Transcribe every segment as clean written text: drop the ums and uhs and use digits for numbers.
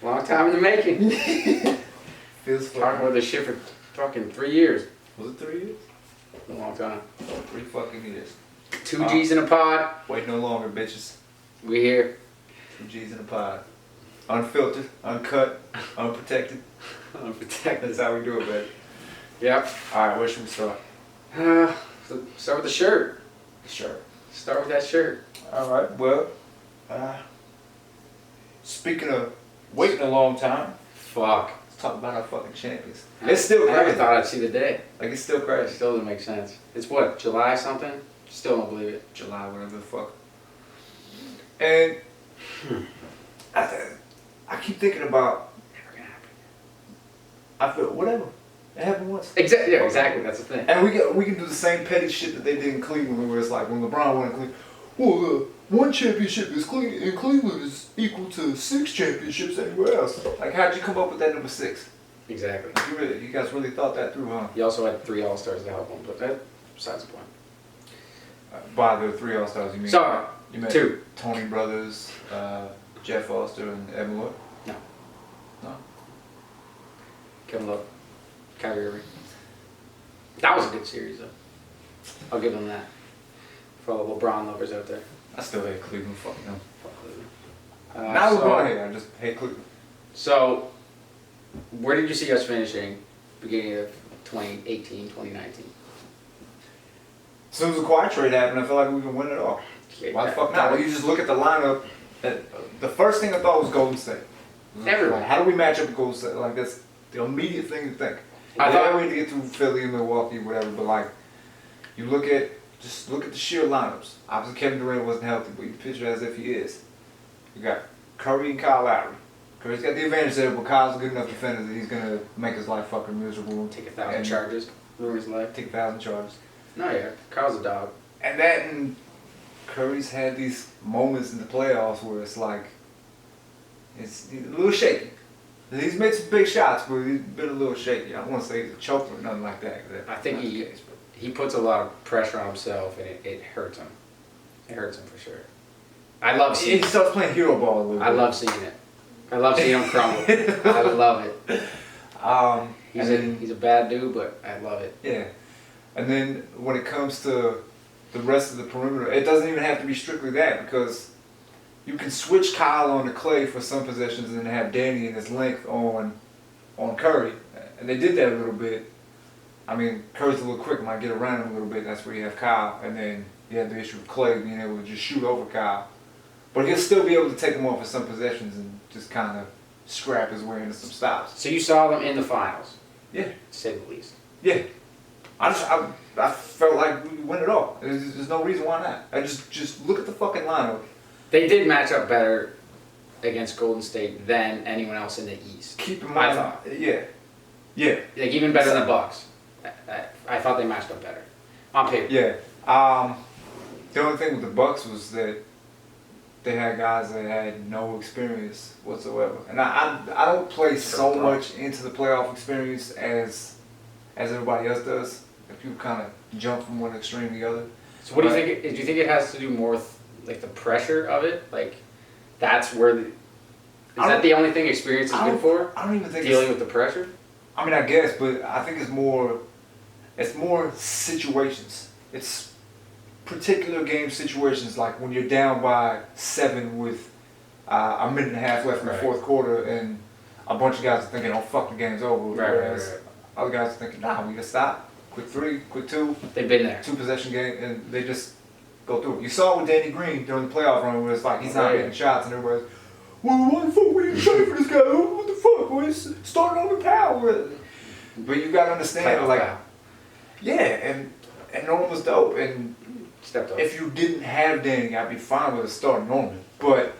Long time in the making. Feels Talking about this shit for fucking 3 years. Was it 3 years? A long time. 3 fucking years. 2 G's in a pod. Wait no longer, bitches. We here. 2 G's in a pod. Unfiltered, uncut, unprotected. Unprotected. That's how we do it, baby. Yep. Alright, where should we start? So start with the shirt. Sure. Start with that shirt. Alright, well, speaking of waiting a long time, Fuck. let's talk about our fucking champions. It's still I never crazy. thought I'd see the day. Like, it's still It crazy. still doesn't make sense. It's what, July something? Still don't believe it. July, whatever the fuck. And I keep thinking about, Never gonna happen. I feel, whatever. It happened once. Exactly. Yeah, exactly. That's the thing. And we can do the same petty shit that they did in Cleveland, where it's like when LeBron won in Cleveland, well, one championship in Cleveland is equal to 6 championships anywhere else. Like, how'd you come up with that number 6? Exactly. Like, you guys really thought that through, huh? He also had 3 All-Stars to help him, but that besides the point. By the 3 All-Stars, you mean? Sorry, you meant 2. Tony Brothers, Jeff Foster, and Evan Lloyd? No. No? Kevin Love, Kyrie Irving. That was a good series, though. I'll give them that. For all the LeBron lovers out there. I still hate Cleveland, fuck them. Fuck Cleveland. Not so- LeBron here, I just hate Cleveland. So, where did you see us finishing beginning of 2018, 2019? As soon as the quiet trade happened, I felt like we could win it all. Why the fuck not? Well, you just look at the lineup. The first thing I thought was Golden State. Everyone. Like, how do we match up with Golden State? Like, that's the immediate thing to think. I I thought- thought we had to get through Philly and Milwaukee, whatever. But like, you look at the sheer lineups. Obviously, Kevin Durant wasn't healthy, but you picture it as if he is. You got Curry and Kyle Lowry. Curry's got the advantage there, but Kyle's a good enough defender that he's gonna make his life fucking miserable. Take 1,000 And charges, ruin his life. Take 1,000 charges. No, yeah, Kyle's a dog. And then Curry's had these moments in the playoffs where it's like, it's a little shaky. He's made some big shots, but he's been a little shaky. I don't want to say he's a choker or nothing like that. 'Cause I think that's the case, but he puts a lot of pressure on himself, and it hurts him. It hurts him for sure. I love seeing. he starts playing hero ball a little bit. I love seeing it. I love seeing him crumble. I love it. He's a bad dude, but I love it. Yeah. And then when it comes to the rest of the perimeter, it doesn't even have to be strictly that, because you can switch Kyle on to Clay for some possessions and then have Danny in his length on Curry. And they did that a little bit. I mean, Curry's a little quick, might get around him a little bit. That's where you have Kyle. And then you have the issue of Clay being able to just shoot over Kyle. But he'll still be able to take him off for some possessions and just kind of scrap his way into some stops. So you saw them in the finals, Yeah. to say the least. Yeah. I felt like we win it all. There's no reason why not. I just look at the fucking lineup. They did match up better against Golden State than anyone else in the East. Keep in mind, I thought. yeah. Like even better than the Bucks. I thought they matched up better on paper. Yeah. The only thing with the Bucks was that they had guys that had no experience whatsoever, and I don't play so much into the playoff experience as everybody else does. If people kind of jump from one extreme to the other. So what do you think? Do you think it has to do more with like the pressure of it? Like that's where is that the only thing experience is good for? I don't even think dealing with the pressure. I mean, I guess, but I think it's more situations. It's particular game situations, like when you're down by 7 with a minute and a half left in the fourth quarter, and a bunch of guys are thinking, "Oh fuck, the game's over." Whereas other guys are thinking, "Nah, we gotta stop. Quick 3, quick 2." They've been there. 2 possession game, and they just go through it. You saw it with Danny Green during the playoff run, where it's like he's not getting shots, and everybody's, "Well, why the fuck we didn't trade for this guy? What the fuck? Well, he's starting on the power." But you gotta understand, like, yeah, and Norman was dope, and stepped up. if you didn't have Danny, I'd be fine with a start Norman. But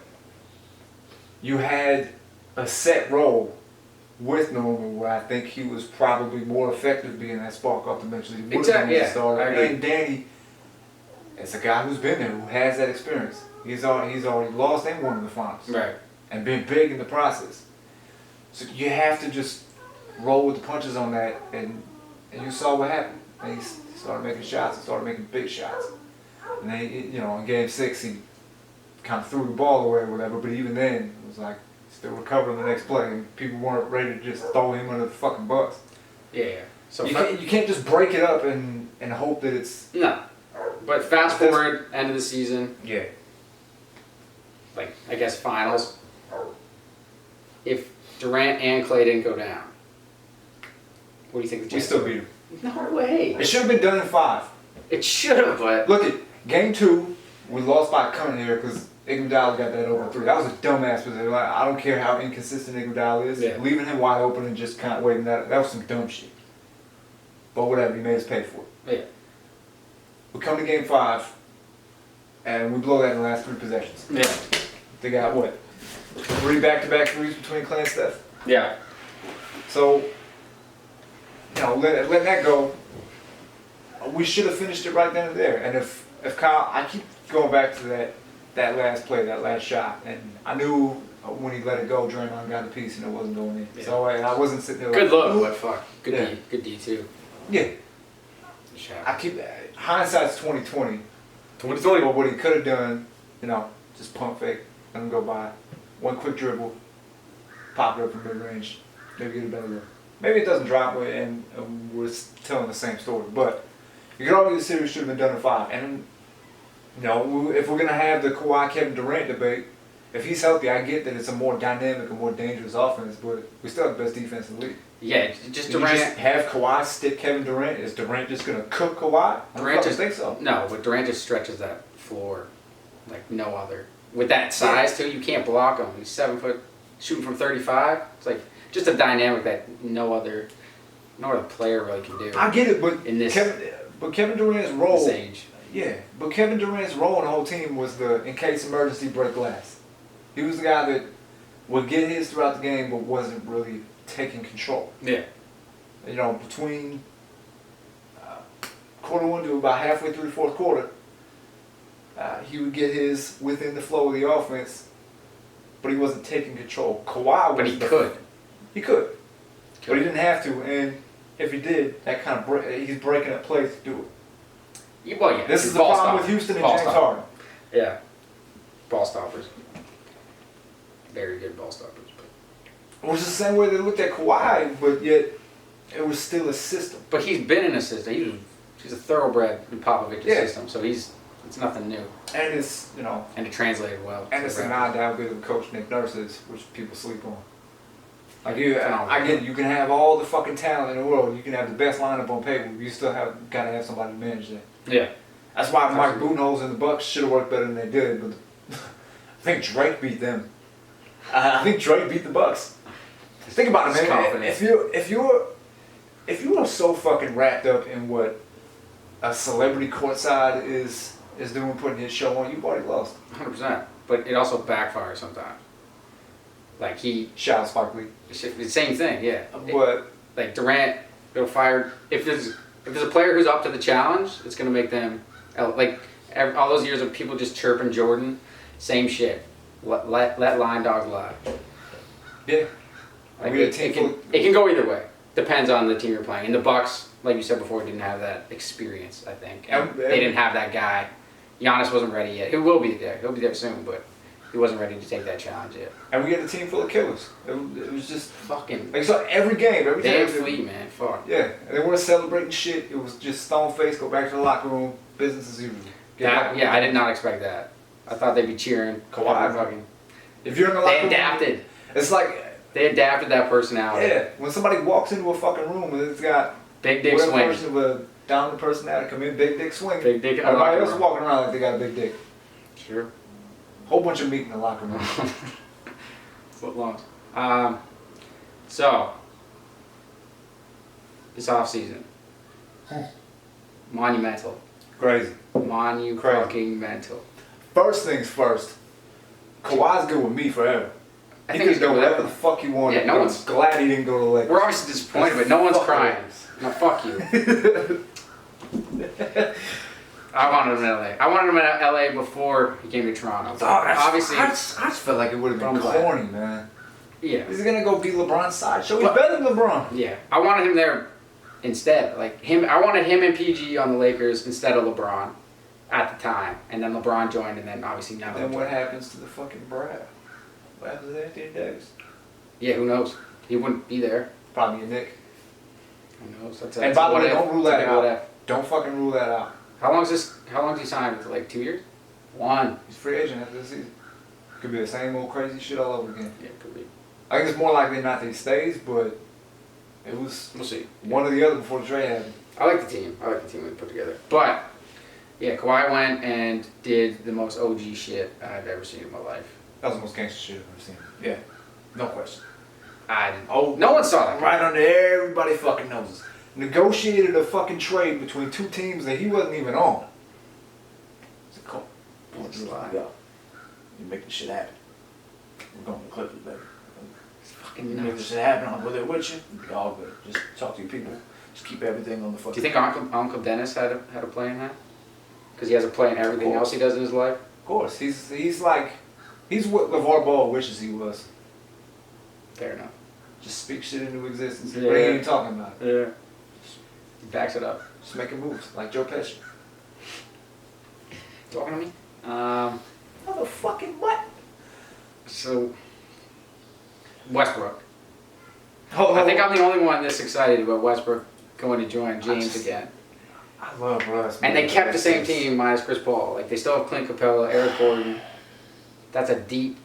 you had a set role with Norman where I think he was probably more effective being that spark off the bench than he would have been as a starter. And Danny, as a guy who's been there, who has that experience, he's already lost and won in the finals, Right. and been big in the process. So you have to just roll with the punches on that, and you saw what happened. And he started making shots, and started making big shots. And then, in Game 6, he kind of threw the ball away or whatever, but even then, it was like, still recovering the next play, and people weren't ready to just throw him under the fucking bus. Yeah. So You can't just break it up and hope that it's... No. But fast forward, end of the season. Yeah. Like, I guess finals. If Durant and Clay didn't go down, what do you think the We chances still were? beat him. No way. It should have been done in 5. It should have, but... Look at game 2, we lost by coming here because Iguodala got that over 3. That was a dumbass position. Like, I don't care how inconsistent Iguodala is. Yeah. Leaving him wide open and just kind of waiting, that was some dumb shit. But whatever, he made us pay for it. Yeah. We come to game 5, and we blow that in the last 3 possessions. Yeah. They got what? 3 back-to-back threes between Clay and Steph. Yeah. So, you know, letting that go, we should have finished it right then and there. And if Kyle, I keep going back to that last play, that last shot, and I knew when he let it go, Draymond got a piece and it wasn't going in. Yeah. So I wasn't sitting there good like, look, but fuck. Good yeah. D. Good D too. Yeah. Shot. I keep hindsight's 2020. 2020. But what he could have done, you know, just pump fake, let him go by, one quick dribble, pop it up from mid range, maybe get a better look. Maybe it doesn't drop and we're telling the same story, but you could argue the series should have been done in 5. And you know, if we're gonna have the Kawhi Kevin Durant debate, if he's healthy, I get that it's a more dynamic and more dangerous offense, but we still have the best defense in the league. Yeah, just Did Durant. you just have Kawhi stick Kevin Durant? Is Durant just gonna cook Kawhi? I don't think so. No, but Durant just stretches that floor like no other. With that size too, you can't block him. He's 7 foot, shooting from 35. It's like just a dynamic that no other player really can do. I get it, but in this Kevin Durant's role. This age. Yeah, but Kevin Durant's role in the whole team was the in case emergency break glass. He was the guy that would get his throughout the game, but wasn't really taking control. Yeah. You know, between quarter 1 to about halfway through the 4th quarter, he would get his within the flow of the offense, but he wasn't taking control. Kawhi was. But he could. He could. But he didn't have to, and if he did, that kind of he's breaking up plays to do it. Well, yeah. This is the problem with Houston and James Harden. Yeah. Ball stoppers. Very good ball stoppers. It was the same way they looked at Kawhi, but yet it was still a system. But he's been in a system. He's a thoroughbred in Popovich's system, so it's nothing new. And it's, you know. And it translated well. And it's a nod to how good of a coach Nick Nurse is, which people sleep on. Like I get it. You can have all the fucking talent in the world. You can have the best lineup on paper. You still gotta have somebody to manage that. Yeah. That's why Mike Budenholzer and the Bucks should have worked better than they did. But I think Drake beat them. I think Drake beat the Bucks. Think about it, man. If you are so fucking wrapped up in what a celebrity courtside is doing, putting his show on, you've already lost. 100%. But it also backfires sometimes. Like shout out Spike Lee. The same thing, yeah. But like Durant, it'll fire. If there's a player who's up to the challenge, it's gonna make them like all those years of people just chirping Jordan. Same shit. Let line dogs lie. Yeah. Like it can go either way. Depends on the team you're playing. And the Bucks, like you said before, didn't have that experience. I think they didn't have that guy. Giannis wasn't ready yet. He will be there. He'll be there soon, but he wasn't ready to take that challenge yet. And we had a team full of killers. It was just fucking like so every game, every damn time. Fleet, man. Fuck. Yeah, and they weren't celebrating shit. It was just stone face, go back to the locker room, business as usual. I did not expect that. I thought they'd be cheering. Kawhi. Fucking. If you're in the locker room, they adapted. It's like they adapted that personality. Yeah, when somebody walks into a fucking room and it's got big dick swing, version of a dominant personality come in, big dick swing. Big dick. Everybody else is walking around like they got a big dick. Sure. Whole bunch of meat in the locker room. Foot longs. So this offseason, monumental. Crazy. Monumental. First things first. Kawhi's good with me forever. I think he's good with whatever the fuck he wanted. Yeah, no one's glad he didn't go to the Lakers. We're obviously disappointed, but no one's crying. No, fuck you. I wanted him in LA. I wanted him in LA before he came to Toronto. Obviously, I just felt like it would have been corny, man. Yeah. He's gonna go be LeBron's sideshow. He's better than LeBron. Yeah. I wanted him there instead. Like him, I wanted him and PG on the Lakers instead of LeBron at the time, and then LeBron joined, and then obviously now. Then what happens to the fucking Brad? What happens to Anthony Davis? Yeah, who knows? He wouldn't be there. Probably a Knick. Who knows? And by the way, don't rule that out. If. Don't fucking rule that out. How long's he signed with? Like 2 years? 1. He's free agent after the season. Could be the same old crazy shit all over again. Yeah, it could be. I think it's more likely not that he stays, but it was We'll see. one or the other before the trade happened. I like the team. I like the team we put together. But yeah, Kawhi went and did the most OG shit I've ever seen in my life. That was the most gangster shit I've ever seen. Yeah, no question. No one saw that. Right under everybody fucking noses. Negotiated a fucking trade between two teams that he wasn't even on. It's a cool. That's a lie. You're making shit happen. We're going to the Clippers, baby. It's fucking You nuts. make this shit happen. I'm with it with you. It'll be all good. Just talk to your people. Just keep everything on the fucking. Do you think Uncle Dennis had a play in that? Because he has a play in everything else he does in his life. Of course, he's what LeVar Ball wishes he was. Fair enough. Just speak shit into existence. Yeah. But he ain't talking about it. Yeah. He backs it up. Just making moves like Joe Pesci. Talking to me? Motherfucking what? So Westbrook. I think I'm the only one that's excited about Westbrook going to join James again. I love Russ. And they kept the same team minus Chris Paul. Like they still have Clint Capella, Eric Gordon. That's a deep.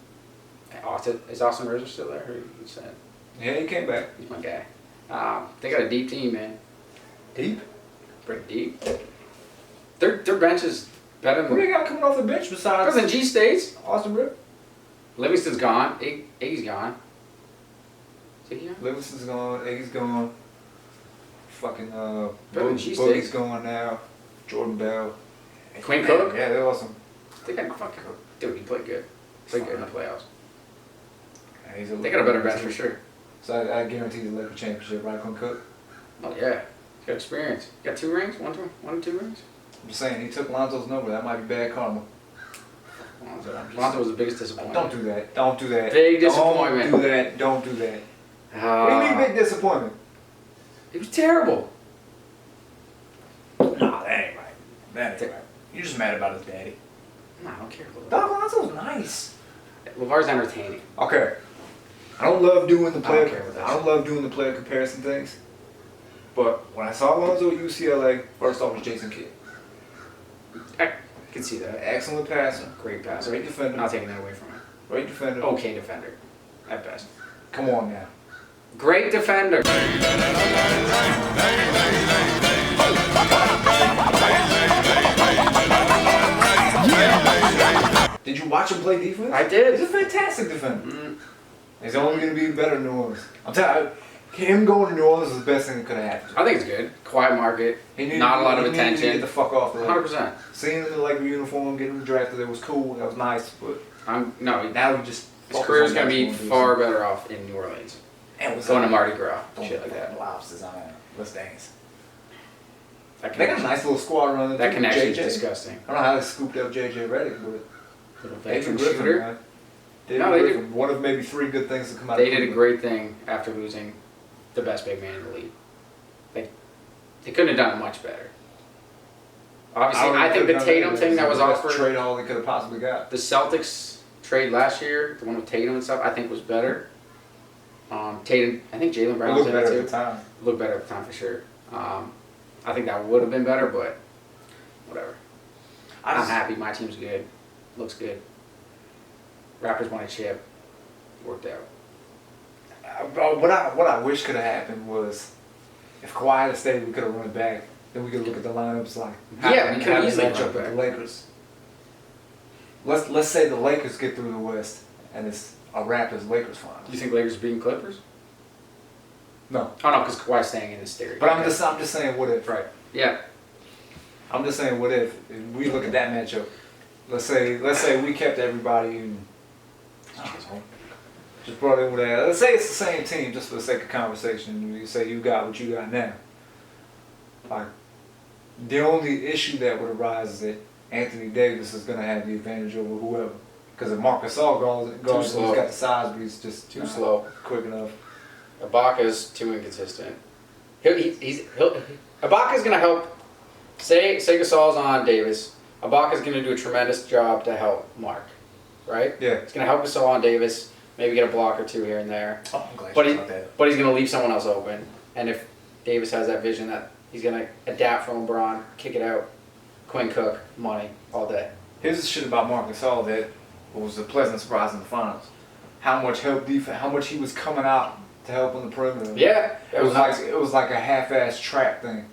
Is Austin Rivers still there? Or you said? Yeah, he came back. He's my guy. They got a deep team, man. Deep? Pretty deep. Their bench is better Who they than got coming off the bench besides G State's. Austin Rivers? Livingston's gone. Iggy's gone. Is Iggy gone? Livingston's gone. Iggy's gone. Fucking Boogie's gone now. Jordan Bell. Quinn Cook? Yeah, they're awesome. They got fucking dude. He played good. Played good in the playoffs. Yeah, They got a better bench for sure. So I guarantee the Lakers championship, right, Quinn Cook? Oh yeah, he's got experience. Got 2 rings. One or two rings. I'm just saying, he took Lonzo's number. That might be bad karma. Lonzo was the biggest disappointment. Don't do that. Don't do that. Big disappointment. Don't do that. Don't do that. What do you mean big disappointment? It was terrible. Nah, that ain't right. That ain't right. You're just mad about his daddy. No, I don't care. Dog, Lonzo's nice. LeVar's entertaining. Okay. I don't love doing the I player. don't care what that I don't love doing the player comparison things. But when I saw Lonzo at UCLA, first off was Jason Kidd. I can see that. Excellent passer. Great passer. Great defender. Not taking that away from him. Great defender. Okay defender. At best. Come on now. Great defender. Did you watch him play defense? I did. He's a fantastic defender. He's only going to be better in New Orleans. I'm telling you, him going to New Orleans is the best thing that could have happened. I think it's good. Quiet market. Not a lot of He needed to attention. get the fuck off the 100%. Seeing him in the Laker uniform, getting him drafted, it was cool. That was nice. But No, now he just his career's going to be far better off in New Orleans. And what's Going to Mardi Gras. Don't Shit like that. lobsters on Let's dance. That They got a nice little squad running. That connection is JJ. disgusting. I don't know how they scooped up JJ Redick, but Little David veteran Griffin, shooter. man. David No, they Griffin, one of maybe 3 good things to come out They of did a great thing after losing the best big man in the league. They couldn't have done it much better. Obviously, I think the Tatum thing that was offered, trade all they could have possibly got. the Celtics trade last year, the one with Tatum and stuff, I think was better. Tatum, I think Jaylen It Brown was looked in it better too. at the time. Looked better at the time for sure. I think that would have been better, but whatever. I'm happy. My team's good. Looks good. Raptors won a chip. Worked out. What I wish could have happened was if Kawhi had stayed, we could have run it back. Then we could look at the lineups like Yeah, we could how they easily match run up it with back. the Lakers. Let's say the Lakers get through the West and it's a Raptors-Lakers final. Do you think Lakers are beating Clippers? No. Oh no, because Kawhi's staying in this theory. But I'm just saying what if. Right. Yeah. I'm just saying what if we look at that matchup. Let's say we kept everybody in. I don't know. Just brought in with that. Let's say it's the same team, just for the sake of conversation. You say you got what you got now. Like, the only issue that would arise is that Anthony Davis is going to have the advantage over whoever. Because if Marc Gasol goes, he's slow. got the size, but he's just Too not slow. quick enough. Ibaka's too inconsistent. Ibaka's gonna help. Say Gasol's on Davis. Ibaka's gonna do a tremendous job to help Mark, right? Yeah. It's gonna help Gasol on Davis. maybe get a block or two here and there. Oh, I'm glad But you thought that. But he's going to leave someone else open. And if Davis has that vision that he's going to adapt from LeBron, kick it out, Quinn Cook, money, all day. Here's the shit about Marc Gasol that was a pleasant surprise in the finals. How much help defense, how much he was coming out to help on the perimeter. Yeah. It was like a half-ass trap thing.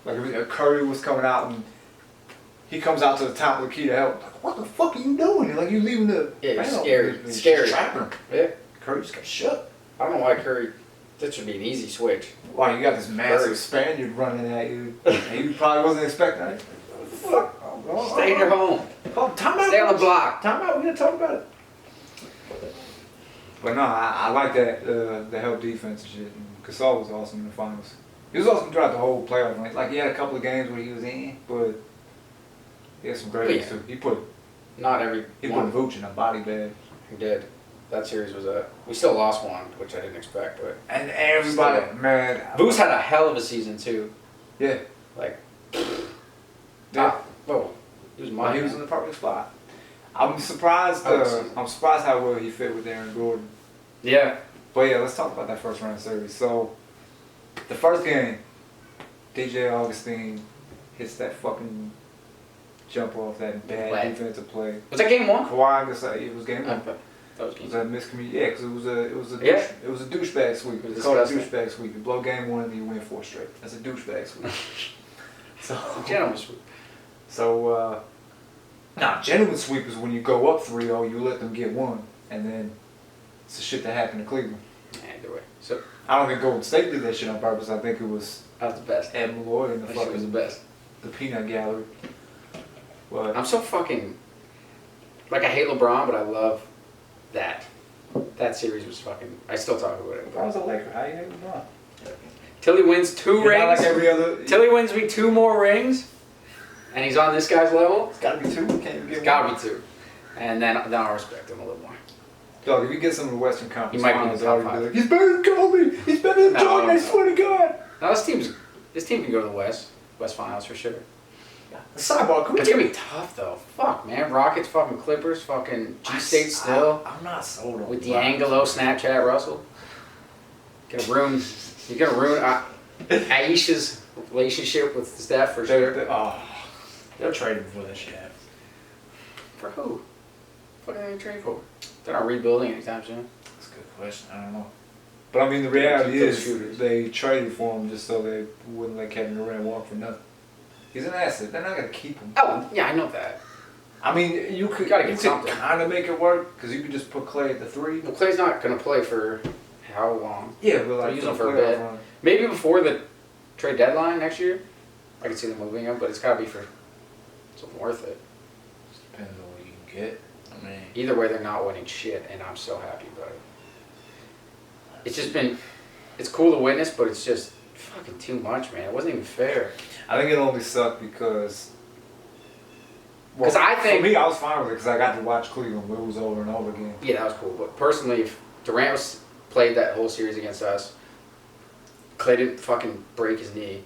Like Curry was coming out and he comes out to the top of the key to help. Like, what the fuck are you doing? Like you leaving the scary. Trapping him. Yeah. Curry just got shut. I don't know why Curry. That should be an easy switch. Wow, you got this massive Spaniard running at you. And you probably wasn't expecting that. Fuck. Stay in your home. Time out. Stay on the block. Time out. We're gonna talk about it. But no, I like that the help defense and shit. And Gasol was awesome in the finals. He was awesome throughout the whole playoff. Like he had a couple of games where he was in, but he had some great ones too. He put Vooch in a body bag. He did. That series was we still lost one, which I didn't expect, but. And everybody, man. Vooch had a hell of a season too. Yeah. Like. Yeah. He was mine. He was in the perfect spot. I'm surprised. I'm surprised how well he fit with Aaron Gordon. Yeah. But yeah, let's talk about that first round series. So, the first game, DJ Augustine hits that fucking jump off that bad defensive play. Was that game one? Kawhi Gasol, it was game one. That was game. Was that miscommunication? Yeah, because it was a douchebag sweep. It's called a douchebag sweep. You blow game one and you win 4 straight. That's a douchebag sweep. Gentleman sweep. So, genuine sweep is when you go up 3-0, you let them get one, and then it's the shit that happened to Cleveland. Either way. So I don't think Golden State did that shit on purpose. I think it was that was the best. Ed Malloy and That was the best. The peanut gallery. But I'm so fucking like I hate LeBron, but I love that. That series was fucking. I still talk about it. I was a Laker. How you hate LeBron? Till he wins 2 rings. Not like every other. Till he wins me 2 more rings, and he's on this guy's level. It's got to be 2. Can't even get It's got to be 2, and then I'll respect him a little more. Dog, if you get some of the Western Conference, he might be in the top 5. Like, he's better than Kobe. He's better than Jordan. I swear to God. No, this team can go to the West Finals for sure. Yeah. Sidebar, it's gonna be tough though. Fuck, man. Rockets, fucking Clippers, fucking G State still. I'm not sold on with D'Angelo, Snapchat, Russell. You're gonna ruin Aisha's relationship with Steph for sure. They'll trade him before that shit happens. For who? What are they trade for? They're not rebuilding anytime soon. That's a good question. I don't know. But I mean, the reality is they traded for him just so they wouldn't let Kevin Durant walk for nothing. He's an asset. They're not gonna keep him. Oh yeah, I know that. I mean, you could kind of make it work because you could just put Clay at the 3. Well, Clay's not gonna play for how long? Yeah, but like use him for a bit. Maybe before the trade deadline next year. I could see them moving him, but it's gotta be for something worth it. Just depends on what you can get. I mean, either way, they're not winning shit, and I'm so happy about it. It's just been, it's cool to witness, but it's just fucking too much, man. It wasn't even fair. I think it only sucked because. Because I think. For me, I was fine with it because I got to watch Cleveland lose over and over again. Yeah, that was cool. But personally, if Durant played that whole series against us, Clay didn't fucking break his knee,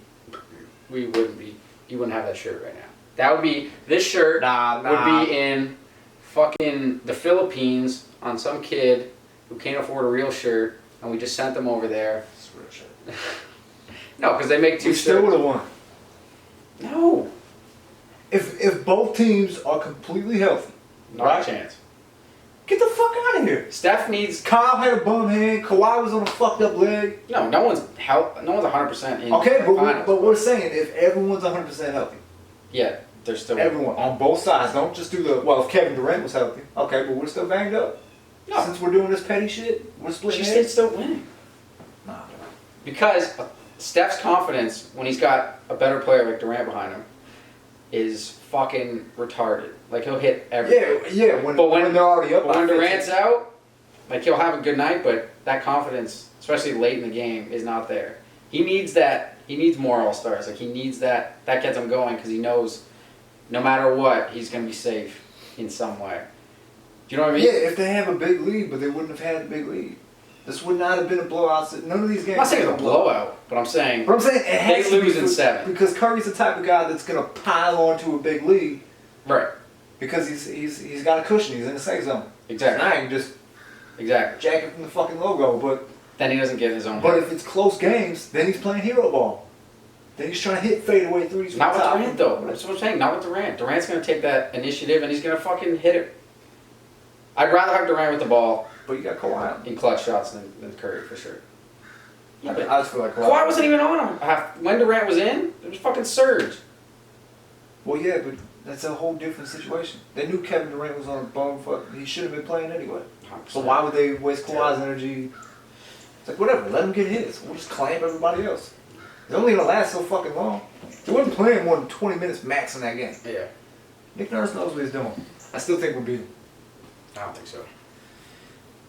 you wouldn't have that shirt right now. That would be, this shirt would be in fucking the Philippines on some kid who can't afford a real shirt, and we just sent them over there. it's a real shit. No, because they make 2 We shirts. still would have won. No. If both teams are completely healthy, Not a chance. get the fuck out of here. Steph needs. Kyle had a bum hand. Kawhi was on a fucked up leg. No one's 100% in. Okay, the finals. but we're saying if everyone's 100% healthy. Yeah, they're still. Everyone on both sides. Don't just do the. Well, if Kevin Durant was healthy, okay, but we're still banged up. No. Since we're doing this petty shit, we're splitting G heads. State's still winning. Nah. Because Steph's confidence when he's got a better player like Durant behind him is fucking retarded. Like he'll hit everything. Yeah. When they're already up. But when Durant's out, like he'll have a good night, but that confidence, especially late in the game, is not there. He needs that. He needs more All-Stars. Like he needs that. That gets him going because he knows, no matter what, he's gonna be safe in some way. Do you know what I mean? Yeah, if they have a big lead, but they wouldn't have had a big lead. This would not have been a blowout. None of these games. I'm not saying it's a blowout, but I'm saying. But I'm saying it has they to lose be in 7 because Curry's the type of guy that's gonna pile onto a big lead. Right. Because he's got a cushion. He's in the safe zone. Exactly. Now you can just Exactly. jacket from the fucking logo. But Then he doesn't get his own. if it's close games, then he's playing hero ball. Then he's trying to hit fadeaway threes. Not with Durant though. That's what I'm saying. Not with Durant. Durant's gonna take that initiative and he's gonna fucking hit it. I'd rather have Durant with the ball But you got Kawhi. in clutch shots than Curry for sure. I just feel like Kawhi wasn't even on him. When Durant was in, it was fucking surge. Well, yeah, but that's a whole different situation. They knew Kevin Durant was on a bum fuck. He should have been playing anyway. 100%. So why would they waste Kawhi's energy? It's like, whatever, let him get his. We'll just clamp everybody else. It's only going to last so fucking long. He wasn't playing more than 20 minutes max in that game. Yeah. Nick Nurse knows what he's doing. I still think we'll beat him. I don't think so.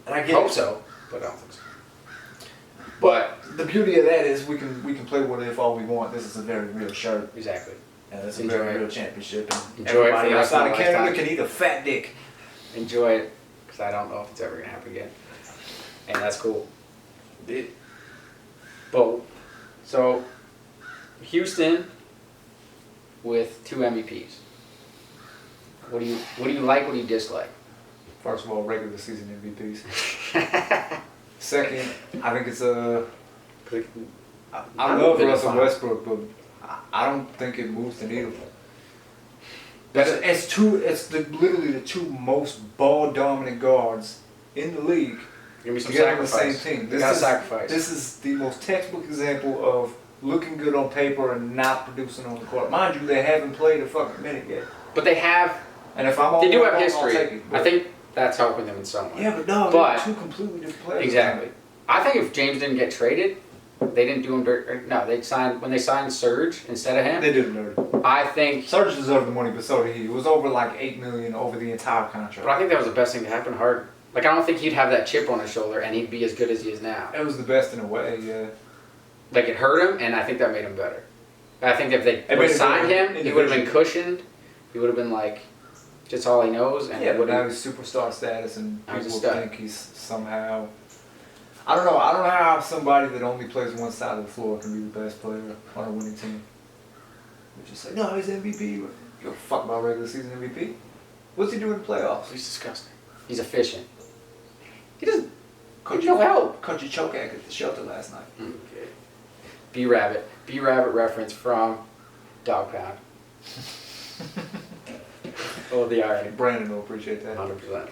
And I Hope so, but I don't think so. But the beauty of that is we can play what if all we want. This is a very real shirt. exactly. And it's a Enjoy very it. real championship. And Enjoy it for everybody the rest of outside my of Canada lifetime. can eat a fat dick. Enjoy it, because I don't know if it's ever gonna happen again, and that's cool. But so Houston with 2 MVPs. What do you like? What do you dislike? First of all, regular season MVPs. Second, I think it's a. I love Russell Westbrook, but I don't think it moves the needle. It's literally the two most ball dominant guards in the league Give me some together on the sacrifice. same team. You gotta sacrifice. This is the most textbook example of looking good on paper and not producing on the court. Mind you, they haven't played a fucking minute yet. But they have. And if I'm all They do have wrong, I'll history. take it, I think that's helping them in some way. Yeah, but no, But- they're two completely different players. Exactly. I think if James didn't get traded, they didn't do him dirt. No, when they signed Serge instead of him. They did it dirty. I think. Serge deserved the money, but so did he. It was over like $8 million over the entire contract. But I think that was the best thing to happen. Harden. Like I don't think he'd have that chip on his shoulder and he'd be as good as he is now. It was the best in a way, yeah. Like it hurt him, and I think that made him better. I think if they made would have him signed better him, he would have been individually. cushioned. He would have been like, just all he knows, and Yeah, it but would now have. he's superstar status, and Now he's a people stud. think he's somehow. I don't know. I don't know how somebody that only plays one side of the floor can be the best player on a winning team. We just say, no, he's MVP. You give a fuck about regular season MVP. What's he doing in the playoffs? He's disgusting. He's efficient. He doesn't. Coach He's no help. Coach your choke act at the shelter last night. Okay. B Rabbit reference from Dog Pound. Oh, the irony. Brandon will appreciate that. 100%.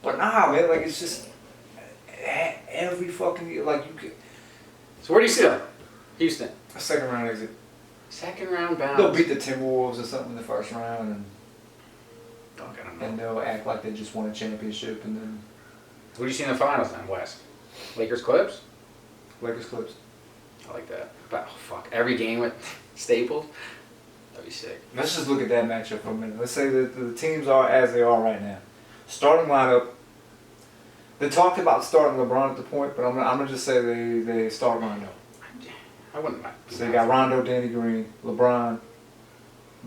But nah, man, like it's just every fucking year, like you could So where do you see them? Houston. a second round exit. Second round bound. They'll beat the Timberwolves or something in the first round, and Dog, I don't know. and they'll act like they just won a championship, and then Who do you see in the finals then, West? Lakers Clips? Lakers Clips. I like that. But, oh, fuck. Every game with Staples? That'd be sick. Let's just look at that matchup for a minute. Let's say that the teams are as they are right now. Starting lineup. They talked about starting LeBron at the point, but I'm gonna just say they start Rondo. I wouldn't mind. So they got Rondo, Danny Green, LeBron,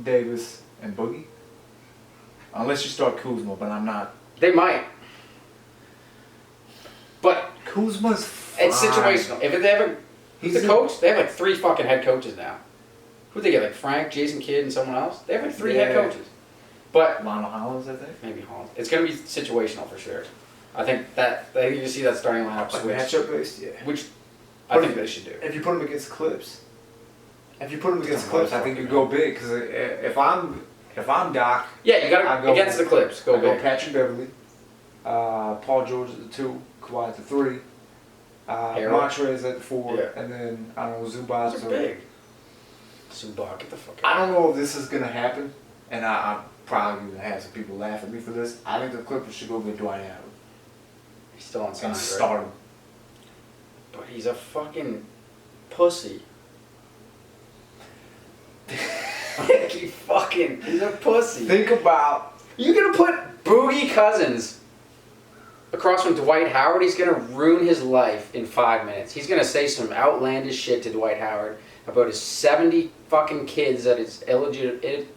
Davis, and Boogie. Unless you start Kuzma, but I'm not. They might. But Kuzma's fine. it's situational. If they have He's the coach, they have like 3 fucking head coaches now. Who'd they get? Like Frank, Jason Kidd, and someone else? They have like 3 head Yeah. coaches. But Lionel Hollins, I think. maybe Holland. It's going to be situational for sure. I think you see that starting lineup Like switch. matchup based, yeah. Which I think they should do. If you put him against the Clips, I think you motherfucker, go big. Because if I'm Doc, Yeah, you got I to go- against the Clips. Go I go big. Patrick Beverly, Paul George at the 2, Kawhi at the 3, Harold. Montrez at the 4, Yeah. and then I don't know Zubac. Those are big. Zubac, get the fuck out. I don't know if this is gonna happen, and I'm probably gonna have some people laugh at me for this. I think the Clippers should go get Dwight Howard He's still on and sign, right? start him. But he's a fucking pussy. He's a pussy. Think about You're gonna put Boogie Cousins across from Dwight Howard. He's gonna ruin his life in 5 minutes. He's gonna say some outlandish shit to Dwight Howard about his 70 fucking kids that is illegitimate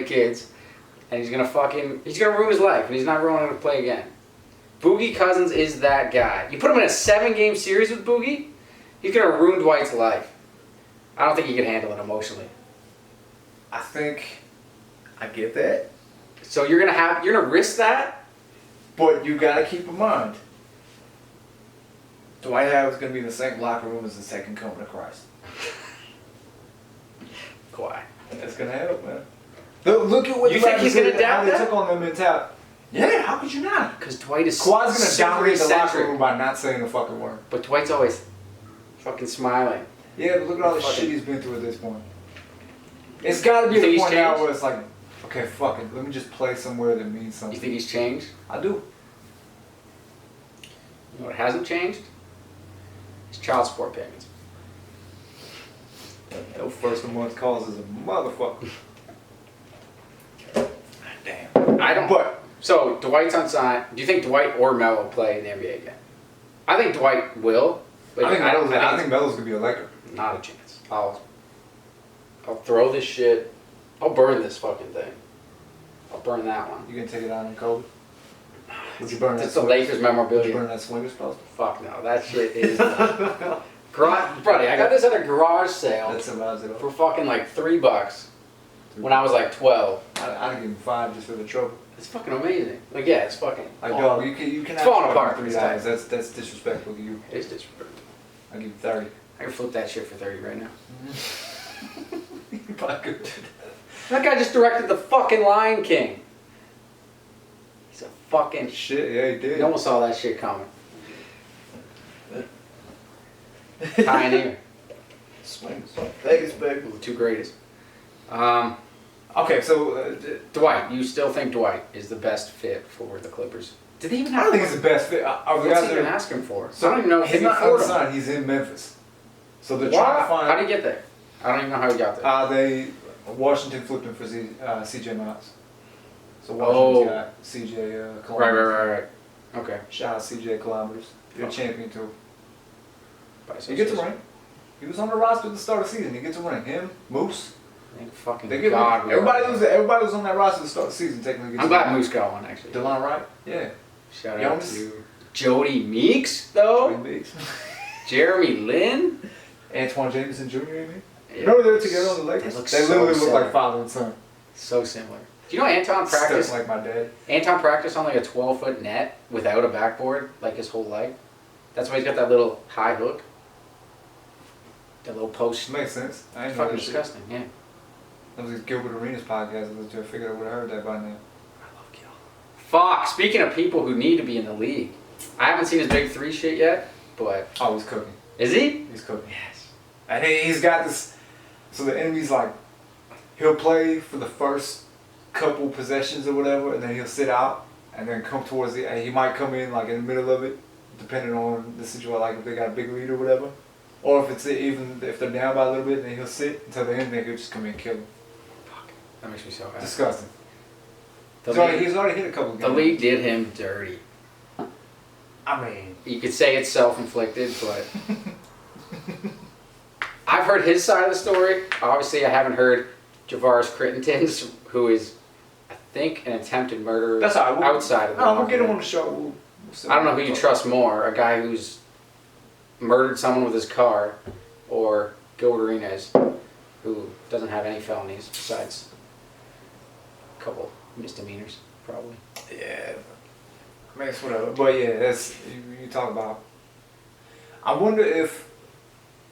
kids, and he's gonna ruin his life, and he's not going to play again. Boogie Cousins is that guy. You put him in a 7-game series with Boogie, he's gonna ruin Dwight's life. I don't think he can handle it emotionally. I think I get that. So you're gonna risk that But you gotta keep in mind, Dwight Howard's gonna be in the same locker room as the second coming of Christ. Kawhi. That's gonna help, man. Look at what You think he's gonna adapt how they that? took on the mentality. Yeah, how could you not? Because Dwight is Kawhi's gonna dominate the locker eccentric. room by not saying a fucking word. But Dwight's always fucking smiling. Yeah, but look at all the shit he's been through at this point. It's gotta be You think a he's point now changed? where it's like, okay, fuck it, let me just play somewhere that means something. You think he's changed? I do. You know what hasn't changed? His child support payments. That first of the month calls is a motherfucker. Damn. I don't. But So Dwight's unsigned. Do you think Dwight or Melo play in the NBA again? I think Dwight will. But I think Melo's gonna be a Laker. Not a chance. I'll throw this shit. I'll burn this fucking thing. I'll burn that one. You gonna take it on in Kobe? Would you burn that? It's the Lakers Would memorabilia. you burn that Swingers poster? Fuck no, that shit is. Buddy, I got this at a garage sale That survives it all. for fucking like $3 when I was like 12. I'd give him 5 just for the trouble. It's fucking amazing. Like yeah, it's fucking. Like dog, you cannot falling charge apart. me $3. That's disrespectful to you. It is disrespectful. I'll give you 30. I can flip that shit for 30 right now. You probably could. That guy just directed the fucking Lion King. He's a fucking. Shit, yeah, he did. You almost saw that shit coming. Pioneer. Swingers. Vegas, baby. The two greatest. Okay, so Dwight, you still think Dwight is the best fit for the Clippers? Did they even I have? don't think he's the best fit. What's he even asking for? So I don't even know if he's they not can afford him. unsigned. He's in Memphis. So they're trying to find. How did he get there? I don't even know how he got there. Washington flipped him for CJ Miles. So Washington's got CJ kilometers. Right. Okay. Shout out CJ kilometers. You're a champion too. By He gets a ring. He was on the roster at the start of the season. He gets a ring. Him, Moose. Thank fucking They get God. everybody was on that roster at the start of the season. Technically, gets I'm a glad ring. Moose got one actually. Dillan Wright. Yeah. Shout out Jonas. to Jody Meeks though. Jeremy Lin. Antoine Jameson Jr. You mean? Yeah. Remember they were together on the Lakers? They look They so literally look similar. like father and son. So similar. Do you know Anton Stuck practiced? like my dad. Anton practiced on like a 12-foot net without a backboard like his whole life. That's why he's got that little high hook. That little post. Makes sense. I It's ain't know fucking that shit. disgusting. Yeah. That was his Gilbert Arenas podcast. I figured I would have heard that by now. Fuck. Speaking of people who need to be in the league, I haven't seen his big 3 shit yet, but Oh, he's cooking. is he? He's cooking. Yes. And he's got this. So the enemy's like, he'll play for the first couple possessions or whatever, and then he'll sit out, and then come towards the. And he might come in like in the middle of it, depending on the situation. Like if they got a big lead or whatever, or if it's even if they're down by a little bit, then he'll sit until the end. Then he'll just come in and kill them. Fuck. That makes me so happy. Disgusting. The He's already hit a couple games. The league did him dirty. I mean, You could say it's self-inflicted, but I've heard his side of the story. Obviously, I haven't heard Javaris Crittenden's, who is, I think, an attempted murderer that's all right. outside of the We'll get him mafia. on the show. I don't know who you trust more, a guy who's murdered someone with his car, or Gilbert Arenas, who doesn't have any felonies besides a couple misdemeanors, probably. Yeah. I mean, it's whatever. But yeah, that's you talk about. I wonder if,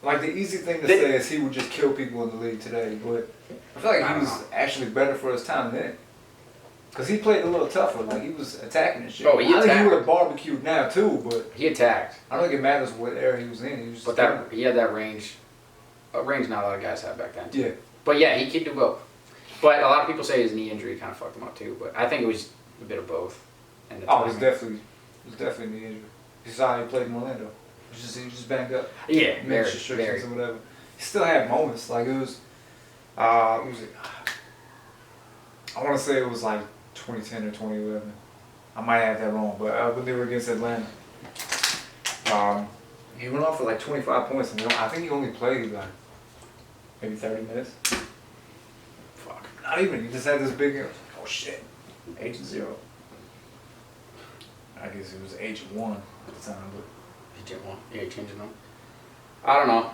like, the easy thing to say is he would just kill people in the league today, but I feel like he was actually better for his time then. Because he played a little tougher, like he was attacking and shit. Oh, he I think he attacked. would have barbecued now too, but He attacked, I don't think it matters what area he was in. He was just but that he had that range. A range not a lot of guys had back then. yeah. But yeah, he could do both. But a lot of people say his knee injury kind of fucked him up too. But I think it was a bit of both. And the Oh, it was timing. definitely the injury. You saw how he played in Orlando. He was just banged up. Yeah, Mixed very, restrictions very. or whatever. He still had moments. Like it was I want to say it was like 2010 or 2011. I might have that wrong, but when they were against Atlanta, he went off for like 25 points, and I think he only played like maybe 30 minutes. Fuck. Not even. He just had this big. Oh shit. Age of 0. I guess it was age of 1 at the time, but. He didn't want. Yeah, he changed it up. I don't know.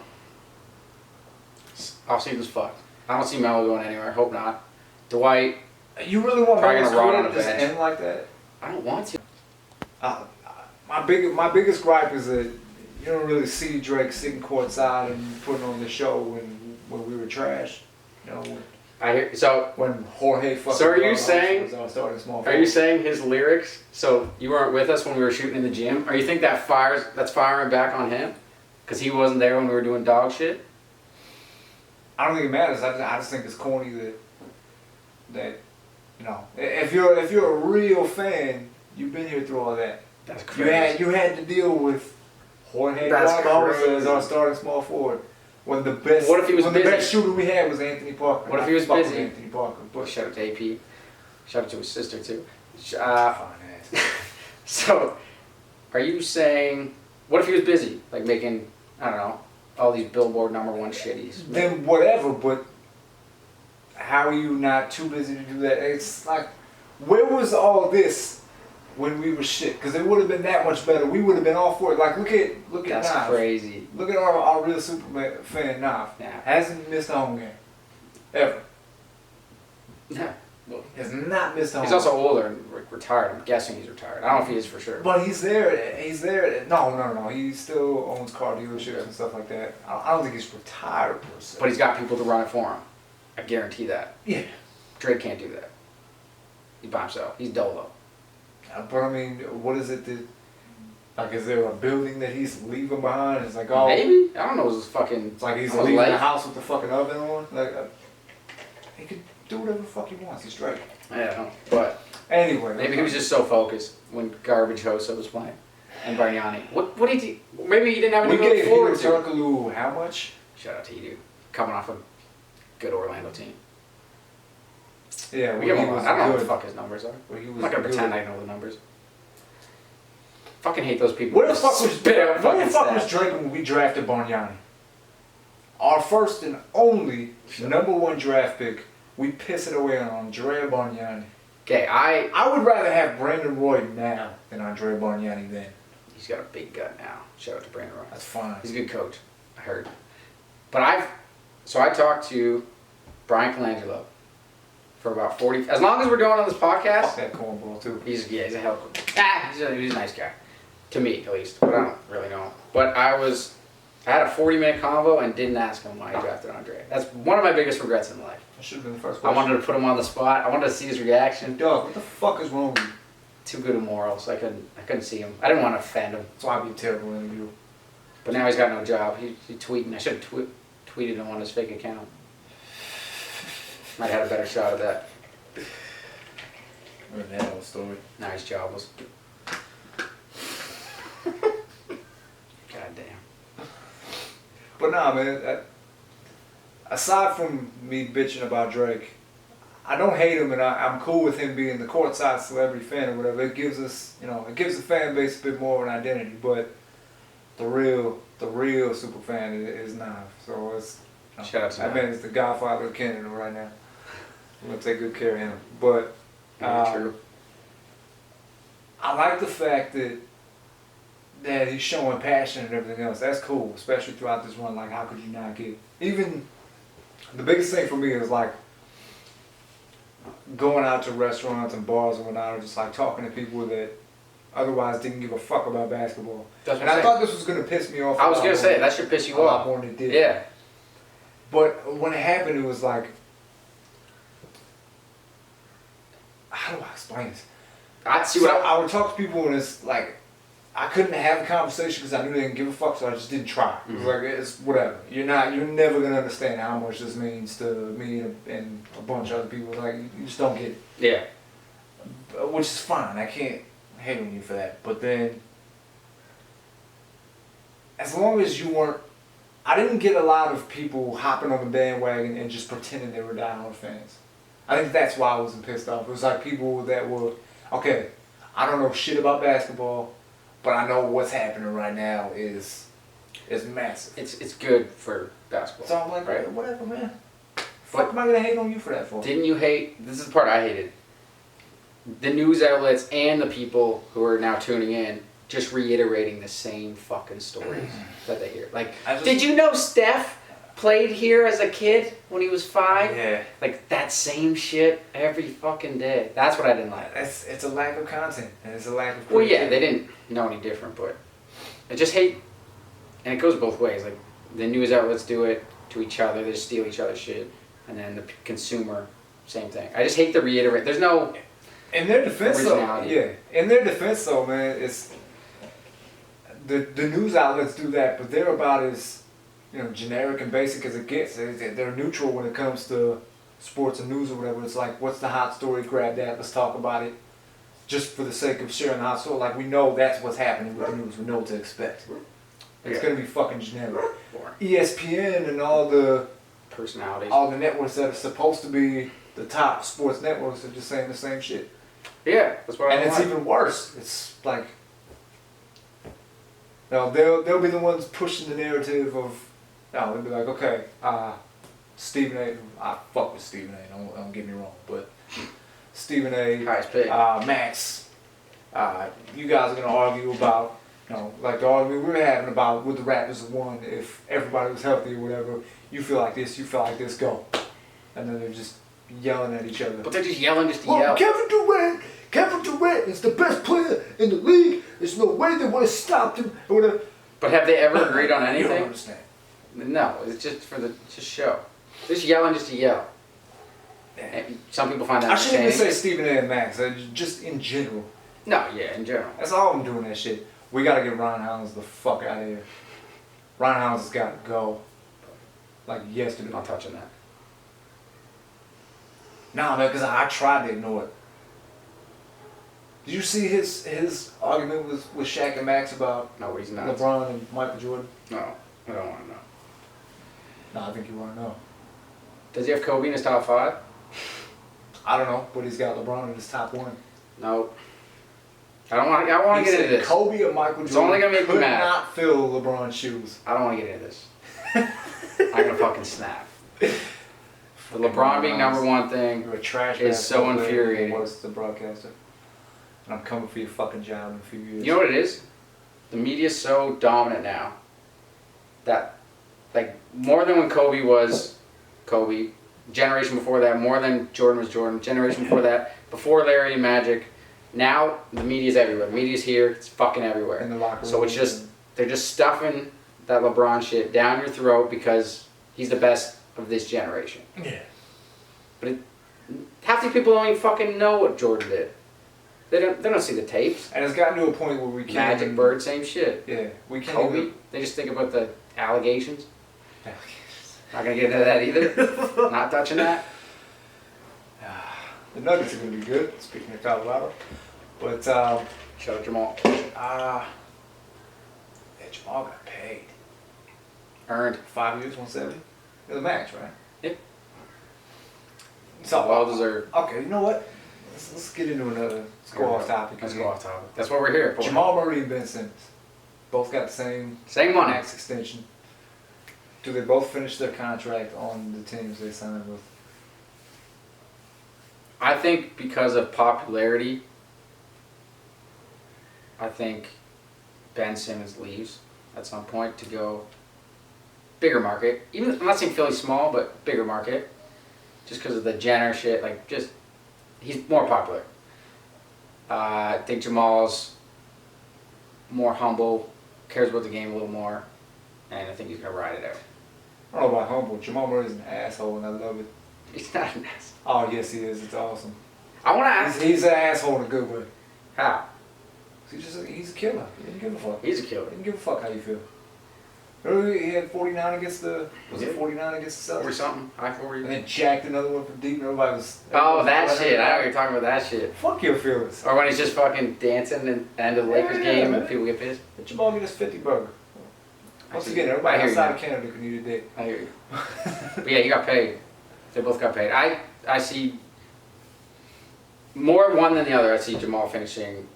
Offseason's fucked. I don't see Melo going anywhere. Hope not. Dwight. You really want Probably Melo's gonna rot career on to the just bench. end like that? I don't want to. My biggest gripe is that you don't really see Drake sitting courtside and putting on the show when we were trash. You know, I hear so. when Jorge fucking. So are you saying? Starting small Are you saying his lyrics? So you weren't with us when we were shooting in the gym. Are you think that's firing back on him? Because he wasn't there when we were doing dog shit. I don't think it matters. I just think it's corny that you know, if you're a real fan, you've been here through all that. That's crazy. You had to deal with Jorge That's Barbosa as crazy. our starting small forward. When the best What if he was when busy? the best shooter we had was Anthony Parker. What if he was Fuck with busy? Anthony Parker. Well, shout out to AP. Shout out to his sister too. Fine ass. So, are you saying? What if he was busy, like making I don't know all these Billboard #1 shitties? Then whatever, but how are you not too busy to do that? It's like, where was all this when we were shit? Because it would have been that much better. We would have been all for it. Like, look at That's Nav. crazy. Look at our real Superman fan Nav. Yeah. Hasn't missed a home game. Ever. Yeah. Well, Has not missed a home he's also older and retired. I'm guessing he's retired. I don't know if he is for sure. But he's there. He's there. No. He still owns car dealerships and stuff like that. I don't think he's retired per se. But he's got people to run it for him. I guarantee that. Yeah. Drake can't do that. He's by himself. He's dolo. But I mean, what is it that? Like, is there a building that he's leaving behind? It's like, oh, Maybe? I don't know. His fucking. it's like he's his leaving life. the house with the fucking oven on. Like, he could do whatever the fuck he wants. He's Drake. I don't know. But Anyway, maybe he was just so focused when Garbage Hosa was playing. And Bargnani. What did he. Maybe he didn't have we anything to gave look forward Hito to. Turkoglu how much? Shout out to you, dude. Coming off a good Orlando team. Yeah, We give him a lot. I don't know what the good. fuck his numbers are. Well, he was I'm not gonna good. pretend I know the numbers. Fucking hate those people. Where the who fuck was spit out where the fucking fuck was stats. Drake when we drafted Bargnani? Our first and only #1 draft pick. We piss it away on Andrea Bargnani. Okay, I would rather have Brandon Roy now than Andrea Bargnani then. he's got a big gut now. Shout out to Brandon Roy. That's fine. He's a good coach. I heard. But I talked to Brian Colangelo for about 40. As long as we're doing on this Fuck podcast, that cornball too. he's a hell of he's a nice guy. To me, at least. But I don't really know him. But I had a 40-minute convo and didn't ask him why he drafted Andre. That's one of my biggest regrets in life. That should have been the first I question. wanted to put him on the spot. I wanted to see his reaction. Dog, what the fuck is wrong with you? Too good of morals. I couldn't see him. I didn't want to offend him. That's why I'd be a terrible interview. But now he's got no job. He's tweeting. I should have tweeted him on his fake account. Might have had a better shot at that. Remember that whole story? Now he's jobless. God damn. But nah, man. Aside from me bitching about Drake, I don't hate him, and I'm cool with him being the courtside celebrity fan or whatever. It gives us, it gives the fan base a bit more of an identity. But the real super fan is Nav. So it's Shout out to that Nav. man is the godfather of Canada right now. I'm gonna take good care of him. But Very true. I like the fact that he's showing passion and everything else. That's cool, especially throughout this run. Like, how could you not get? Even the biggest thing for me is like going out to restaurants and bars and whatnot, or just like talking to people that otherwise didn't give a fuck about basketball. That's what And I'm I saying. thought this was gonna piss me off. I was a lot gonna say more- that should piss you a lot off. more than it did. Yeah. But when it happened, it was like, how do I explain this? I see So what I would talk to people and it's like, I couldn't have a conversation because I knew they didn't give a fuck, so I just didn't try. It was like, it's whatever. You're never gonna understand how much this means to me and a bunch of other people. Like, you just don't get it. Yeah. Which is fine. I can't hate on you for that. But then, as long as you weren't, I didn't get a lot of people hopping on the bandwagon and just pretending they were diehard fans. I think that's why I wasn't pissed off. It was like people that were, okay, I don't know shit about basketball, but I know what's happening right now is massive. It's good for basketball. So I'm like, right? whatever, man. Fuck am I gonna hate on you for that for? Didn't you hate? This is the part I hated. The news outlets and the people who are now tuning in just reiterating the same fucking stories that they hear. Like, I just- did you know Steph played here as a kid when he was 5. Yeah. Like that same shit every fucking day. That's what I didn't like. It's a lack of content and it's a lack of Well, yeah, creativity. they didn't know any different, but I just hate, and it goes both ways. Like the news outlets do it to each other, they just steal each other's shit, and then the consumer, same thing. I just hate to reiterate. There's no. In their defense, though, originality. yeah. In their defense, though, man, it's the news outlets do that, but they're about as generic and basic as it gets. They're neutral when it comes to sports and news or whatever. It's like, what's the hot story? Grab that. Let's talk about it. Just for the sake of sharing the hot story, like we know that's what's happening with the news. We know what to expect. It's gonna be fucking generic. ESPN and all the Personalities. all the networks that are supposed to be the top sports networks are just saying the same shit. Yeah, that's what I And it's want. even worse. It's like, they'll be the ones pushing the narrative of, they'll be like, okay, Stephen A. I fuck with Stephen A. Don't get me wrong, but Stephen A. Highest pick. Max, you guys are gonna argue about, like the argument we were having about would the Raptors have won if everybody was healthy or whatever. You feel like this, go, and then they're just yelling at each other. But they're just yelling just to yell. Kevin Durant is the best player in the league. There's no way they would have stopped him or whatever. But have they ever agreed on You anything? don't understand. No, it's just for the show. They're just yelling just to yell. And some people find that I shouldn't even say entertaining. Stephen A. and Max. Just in general. No, yeah, in general. That's all I'm doing that shit. We gotta get Ron Howlands the fuck out of here. Ron Howlands has gotta go. Like yesterday. I'm not touching that. Nah, man, because I tried to ignore it. Did you see his argument with Shaq and Max about No, he's not. LeBron and Michael Jordan? No, I don't want to know. Nah, I think you want to know. Does he have Kobe in his top 5? I don't know, but he's got LeBron in his top 1. No. I want to get into this. Kobe or Michael It's Jordan only gonna make me could mad. not fill LeBron's shoes. I don't want to get into this. I'm gonna fucking snap. The LeBron being number 1 thing. You're a trash It's so basketball player, infuriating. you're worse as a broadcaster. And I'm coming for your fucking job in a few years. You know what it is? The media's so dominant now that, like, more than when Kobe was Kobe, generation before that, more than Jordan was Jordan, generation before that, before Larry and Magic, now the media's everywhere. The media's here, it's fucking everywhere. In the locker room. So it's just, they're just stuffing that LeBron shit down your throat because he's the best of this generation. Yeah. But half these people don't even fucking know what Jordan did. They don't see the tapes. And it's gotten to a point where we can't. Magic, even- Bird, same shit. Yeah, we can't. Kobe, even- they just think about the allegations. Not gonna get into that either. Not touching that. The Nuggets are going to be good, speaking of Colorado. But, Shout out Jamal. yeah, Jamal got paid. Earned. 5 years, 170? It was a max, right? Yep. So, Well deserved. okay, you know what? Let's get into another. Let's go off topic. Let's again. go off topic. That's what we're here for. Jamal Murray and Ben Simmons. Both got the same Same money. max extension. Do they both finish their contract on the teams they signed with? I think because of popularity, I think Ben Simmons leaves at some point to go bigger market. Even I'm not saying Philly small, but bigger market. Just because of the Jenner shit, like just he's more popular. I think Jamal's more humble, cares about the game a little more, and I think he's gonna ride it out. I don't know about humble. Jamal Murray's an asshole, and I love it. He's not an ass. Oh yes, he is. It's awesome. I want to ask He's an asshole in a good way. how. He's a killer. He didn't give a fuck. He's a He killer. didn't give a fuck how you feel. Remember he had 49 against the. Was Yeah. it 49 against the Over Celtics? something, high 40. And then jacked another one from deep, and everybody was. Oh, that everybody was shit. I know like, you're talking about that shit. Fuck your feelings. Or when he's just fucking dancing and end of the Lakers Yeah, game man. and people get pissed. Let Jamal get his 50 burger. Once I again, see. everybody I hear you outside now. of Canada can eat a dick. I hear you. But yeah, he got paid. They both got paid. I see more one than the other. I see Jamal finishing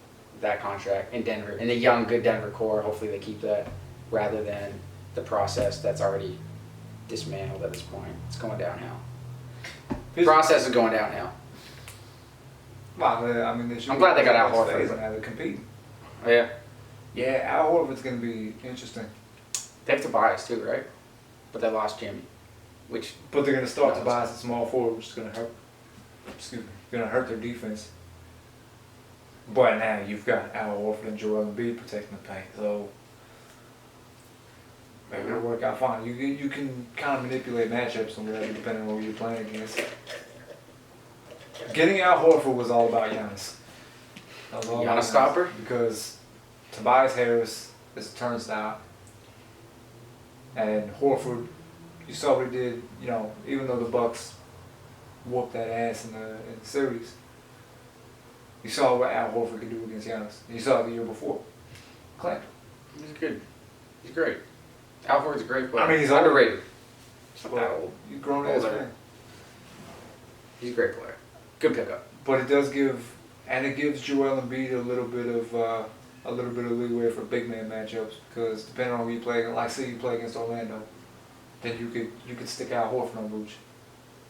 that contract in Denver. In the young, good Denver core. Hopefully they keep that rather than the process that's already dismantled at this point. It's going downhill. The process is going downhill. Well, I mean, they should I'm glad they got Al next Horford. phase Now they're competing. Oh, yeah. Yeah, Al Horford's going to be interesting. They have Tobias too, right? But they lost Jimmy. which. But they're gonna start No, Tobias at small forward, which is gonna hurt. Gonna hurt their defense. But now you've got Al Horford and Joel Embiid protecting the paint, so maybe it'll work out fine. You can kind of manipulate matchups and whatever depending on who you're playing against. Getting Al Horford was all about Giannis. That was all about Giannis stopper? because Tobias Harris is a turnstile, and Horford, you saw what he did. You know, even though the Bucks whooped that ass in the series, you saw what Al Horford could do against Giannis. You saw it the year before. Clamped. He's good. He's great. Al Horford's a great player. I mean, he's underrated. He's grown ass man. He's a great player. Good pickup. But it does gives Joel Embiid a little bit of leeway for big man matchups because depending on who you play, like say you play against Orlando, then you could stick Al Horford on Vooch,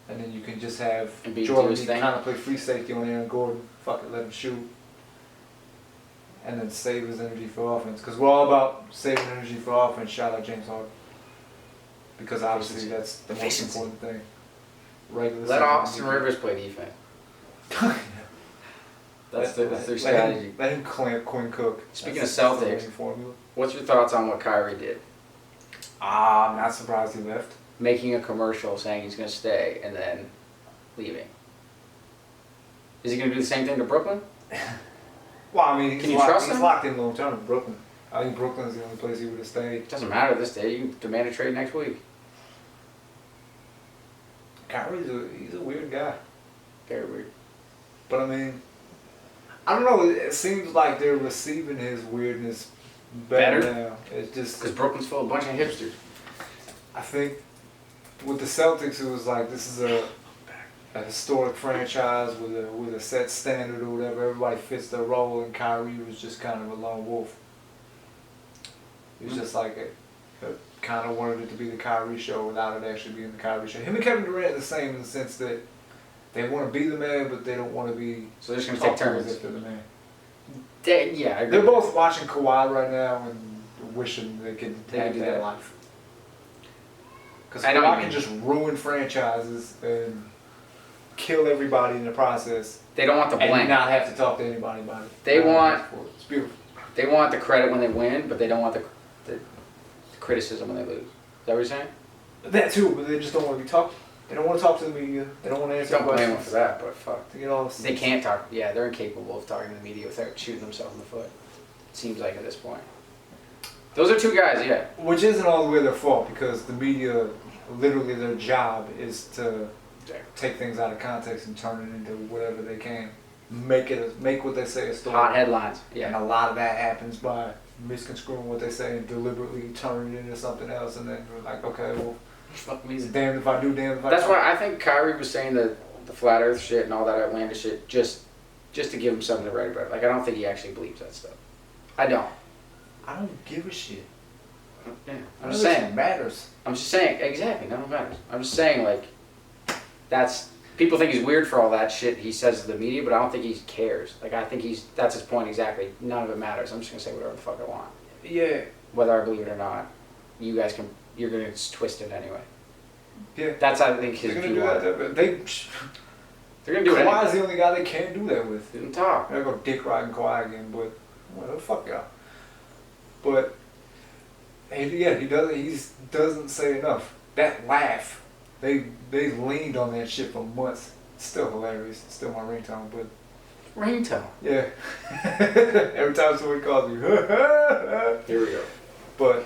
and then you can just have Joel Embiid kind of play free safety on Aaron Gordon. Fuck it, let him shoot, and then save his energy for offense. Because we're all about saving energy for offense. Shout out James Harden, because obviously that's the most important thing. Let Austin Rivers play defense. That's their strategy. Let him clamp Quinn Cook. Speaking of Celtics, what's your thoughts on what Kyrie did? I'm not surprised he left. Making a commercial saying he's going to stay and then leaving. Is he going to do the same thing to Brooklyn? Well, I mean, Can you trust him? He's locked in long term in Brooklyn. I think Brooklyn's the only place he would have stayed. It doesn't matter this day. You can demand a trade next week. Kyrie's he's a weird guy. Very weird. But I mean, I don't know. It seems like they're receiving his weirdness better now. It's just because Brooklyn's full of a bunch of hipsters. I think with the Celtics, it was like this is a historic franchise with a set standard or whatever. Everybody fits their role, and Kyrie was just kind of a lone wolf. He was just like kind of wanted it to be the Kyrie show without it actually being the Kyrie show. Him and Kevin Durant are the same in the sense that they want to be the man, but they don't want to be. So they're just going to take turns. If they're the man. Yeah, I agree. They're both watching Kawhi right now and wishing they could have that life. Because Kawhi can just ruin franchises and kill everybody in the process. They don't want the blame. And not have to talk to anybody about it. They want. It's beautiful. They want the credit when they win, but they don't want the criticism when they lose. Is that what you're saying? That too, but they just don't want to be talked. They don't want to talk to the media. They don't want to answer questions. Don't blame them for that, but fuck. They can't talk. Yeah, they're incapable of talking to the media without shooting themselves in the foot. It seems like at this point. Those are two guys, yeah. Which isn't all the way their fault because the media, literally their job is to take things out of context and turn it into whatever they can. Make what they say a story. Hot headlines. Yeah. And a lot of that happens by misconstruing what they say and deliberately turning it into something else, and then we're like, okay, well, fuck me. Damned if I do, damned if I don't. That's why I think Kyrie was saying the flat Earth shit and all that outlandish shit just to give him something to write about. Like I don't think he actually believes that stuff. I don't give a shit. Yeah, I'm just saying it matters. I'm just saying exactly. None of it matters. I'm just saying like that's. People think he's weird for all that shit he says to the media, but I don't think he cares. Like, I think that's his point exactly. None of it matters. I'm just going to say whatever the fuck I want. Yeah. Whether I believe it or not. You're going to twist it anyway. Yeah. That's, I think, his view on it. They're going to do it. Kawhi's the only guy they can't do that with. Didn't talk. They're going to dick riding Kawhi again, but, well, fuck y'all. But, he doesn't say enough. That laugh. They leaned on that shit for months. It's still hilarious. It's still my ringtone, but ringtone. Yeah. Every time somebody calls me, here we go. But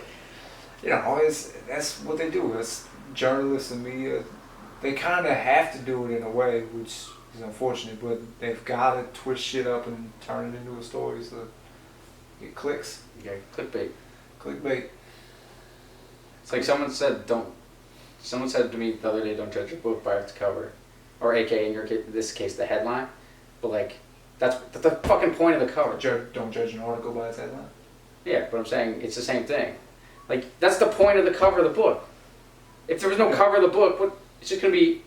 that's what they do. It's journalists and media. They kind of have to do it in a way, which is unfortunate. But they've got to twist shit up and turn it into a story so it clicks. Yeah, clickbait. Clickbait. It's like someone said to me the other day, don't judge a book by its cover. Or AKA, in this case, the headline. But like, that's the fucking point of the cover. Don't judge an article by its headline? Yeah, but I'm saying it's the same thing. Like, that's the point of the cover of the book. If there was no cover of the book, it's just going to be,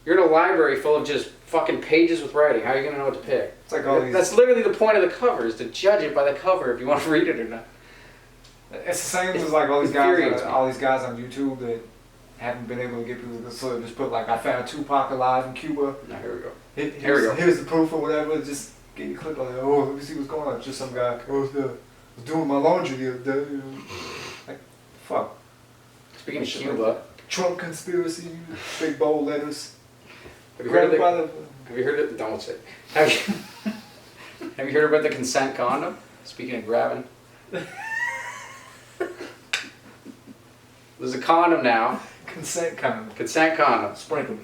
you're in a library full of just fucking pages with writing. How are you going to know what to pick? It's like all these... That's literally the point of the cover, is to judge it by the cover if you want to read it or not. It's the same as like all these guys on YouTube that haven't been able to get people to sort of just put like, I found Tupac alive in Cuba. Now here we go. Here's the proof or whatever. Just get your clip on it. Oh, let me see what's going on. Just some guy. Oh, I was doing my laundry the other day. You know. Like, fuck. Speaking of Cuba, Trump conspiracy, big bold letters. have you heard of don't say. Have you heard about the consent condom? Speaking of grabbing. There's a condom now. Consent condom. Consent condom. Sprinkle.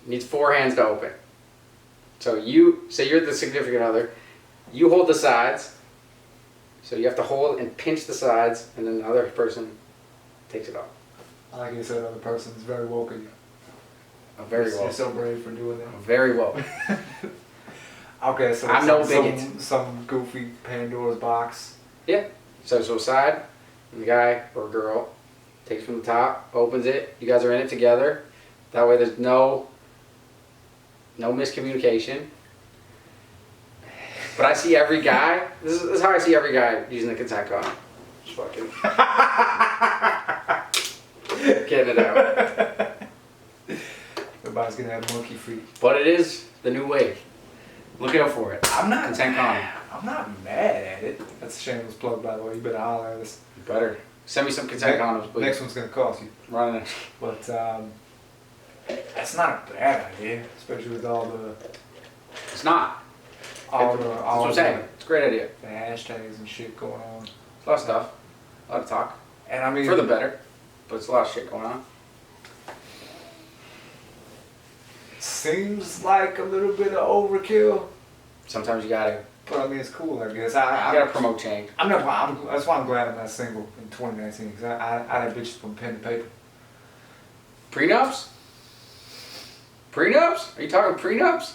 Needs 4 hands to open. So you say you're the significant other. You hold the sides. So you have to hold and pinch the sides, and then the other person takes it off. I like you said, other person is very woke of you. Very well. You're so brave for doing that. Very well. Okay, so I'm no bigot. Some goofy Pandora's box. Yeah. So side, and the guy or girl takes from the top, opens it. You guys are in it together. That way, there's no miscommunication. But I see every guy. This is how I see every guy using the consent condom. Just fucking getting it out. Everybody's gonna have monkey feet. But it is the new wave. Look out for it. I'm not Consent condom. I'm not mad at it. That's a shameless plug, by the way. You better holler at us. You better send me some consent condoms, please. Next one's gonna cost you. Running it. But That's not a bad idea. especially with all the It's not. all That's the what all I'm saying. It's a great idea. the hashtags and shit going on. A lot of stuff. A lot of talk. And I mean, For the better. But it's a lot of shit going on. seems like a little bit of overkill. Sometimes you gotta But I mean, it's cool, I guess. you gotta promote change. That's why I'm glad I'm not single in 2019. Because I had bitches from pen to paper. Prenups? Prenups? Are you talking prenups?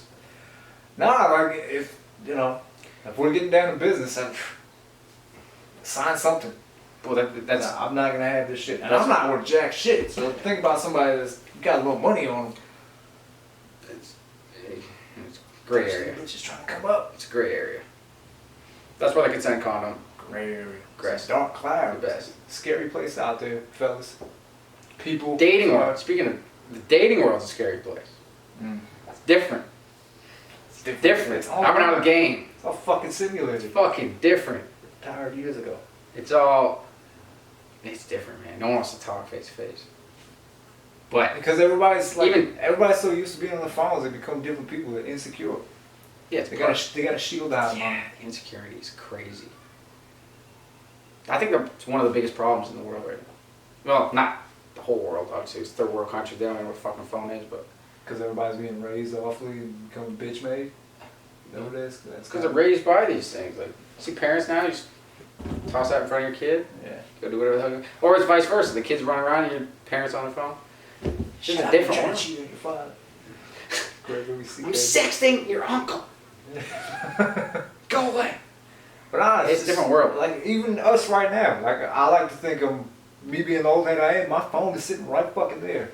Nah, like if we're getting down to business, I'd sign something. Well, that's I'm not gonna have this shit. And That's- I'm not worth jack shit. So think about somebody that's got a little money on them. it's a gray area. Bitches trying to come up. It's a gray area. That's why the consent condom. Gray area. Grass. It's a dark cloud. The best. Scary place out there, fellas. People. Dating world. Speaking of the dating world's a scary place. It's different. It's Different. It's all I've been out of the game. It's all fucking simulated. Fucking different. Tired years ago. It's different, man. No one wants to talk face to face. But Because everybody's so used to being on the phones, they become different people. They're insecure. yeah, it's They got a shield out. yeah, the insecurity is crazy. I think it's one of the biggest problems in the world right now. Well, not the whole world, obviously. It's third world country. They don't know what a fucking phone is, but Because everybody's being raised awfully and become bitch made. You know what it is? it's because they're raised by these things. Like, see parents now, you just toss that in front of your kid, Yeah. go do whatever the hell. Or it's vice versa. The kids run around and your parents on the phone. It's just a different world. You and your father. Gregory C. I'm sexting your uncle. Go away. But honestly, It's a different world. Like even us right now, like I like to think of me being the old man I am. My phone is sitting right fucking there.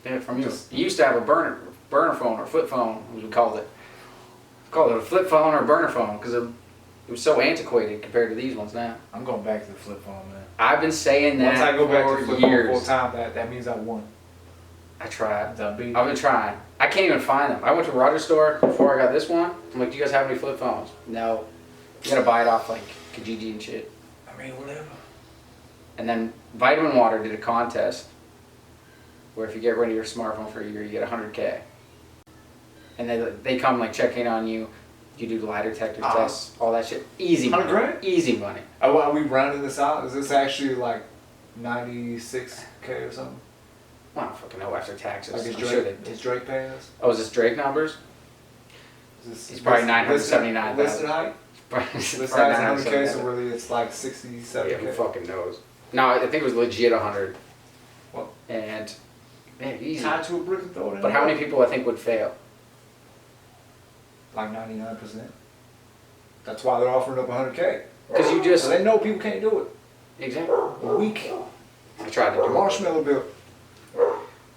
Yeah, from you. You used to have a burner phone or flip phone, as we called it. Called it a flip phone or a burner phone because it was so antiquated compared to these ones now. I'm going back to the flip phone, man. I've been saying that Once I go back to for flip phone years. full time, that means I won. I tried. I've been I've been trying. I can't even find them. I went to a Rogers store before I got this one. I'm like, do you guys have any flip phones? No. You gotta buy it off like Kijiji and shit. I mean, whatever. And then Vitamin Water did a contest where if you get rid of your smartphone for a year, you get 100K. And they come like checking on you. You do lie detector tests, all that shit. Easy money. 100 grand? Easy money. Are we rounding this out? Is this actually like 96K or something? I don't fucking know after taxes. Like I'm sure they. is Drake paying us? Oh, is this Drake numbers? Is He's probably 979,000. Listed height? Listed Listed height is 100K, so really it's like 67K. Yeah, who fucking knows? No, I think it was legit 100. What? And man, easy. Tied to a brick and throw it in. But how many people I think would fail? Like 99%. That's why they're offering up 100K. Because you just So they know people can't do it. exactly. A week. I tried to do it. Marshmallow bill.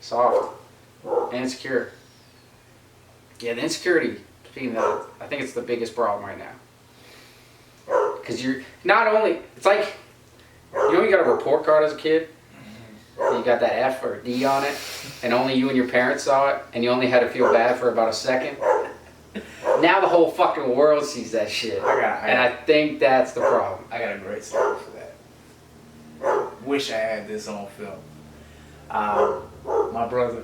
Soft and insecure. Yeah, the insecurity. Speaking of that, I think it's the biggest problem right now. Because you're not only. It's like you got a report card as a kid. and you got that F or D on it, and only you and your parents saw it, and you only had to feel bad for about a second. Now the whole fucking world sees that shit. And I think that's the problem. I got a great story for that. Wish I had this on film. My brother.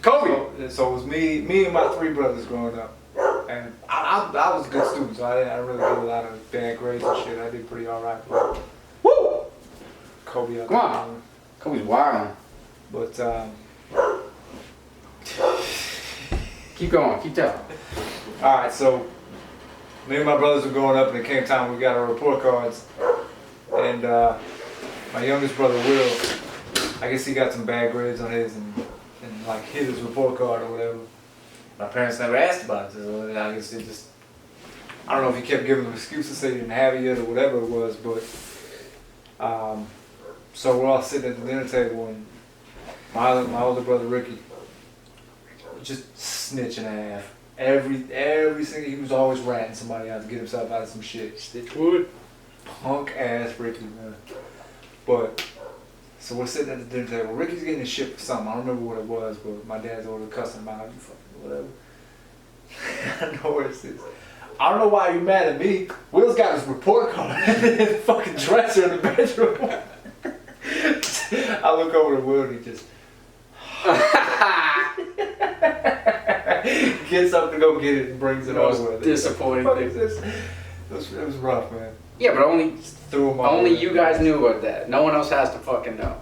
Kobe! So it was me and my 3 brothers growing up. And I was a good student, so I didn't really get a lot of bad grades and shit. I did pretty alright. Woo! Kobe out Come on. Kobe's wild. But Keep going, keep telling. alright, so me and my brothers were growing up, and it came time we got our report cards. And my youngest brother Will, I guess he got some bad grades on his and like hit his report card or whatever. My parents never asked about it, so I guess they just, I don't know if he kept giving them excuses, say he didn't have it yet or whatever it was, but so we're all sitting at the dinner table, and my older brother Ricky, just snitch and a half. Every single, he was always ratting somebody out to get himself out of some shit. Stitchwood. Punk ass Ricky, man. But so we're sitting at the dinner table. Ricky's getting his shit for something. I don't remember what it was, but my dad's over cussing him out. You fucking whatever. I know where it is. I don't know why you're mad at me. Will's got his report card in the fucking dresser in the bedroom. I look over to Will and he just gets up to go get it and brings it over with. Disappointing thing. It was rough, man. Yeah, but only Threw him only you guys knew about that. No one else has to fucking know.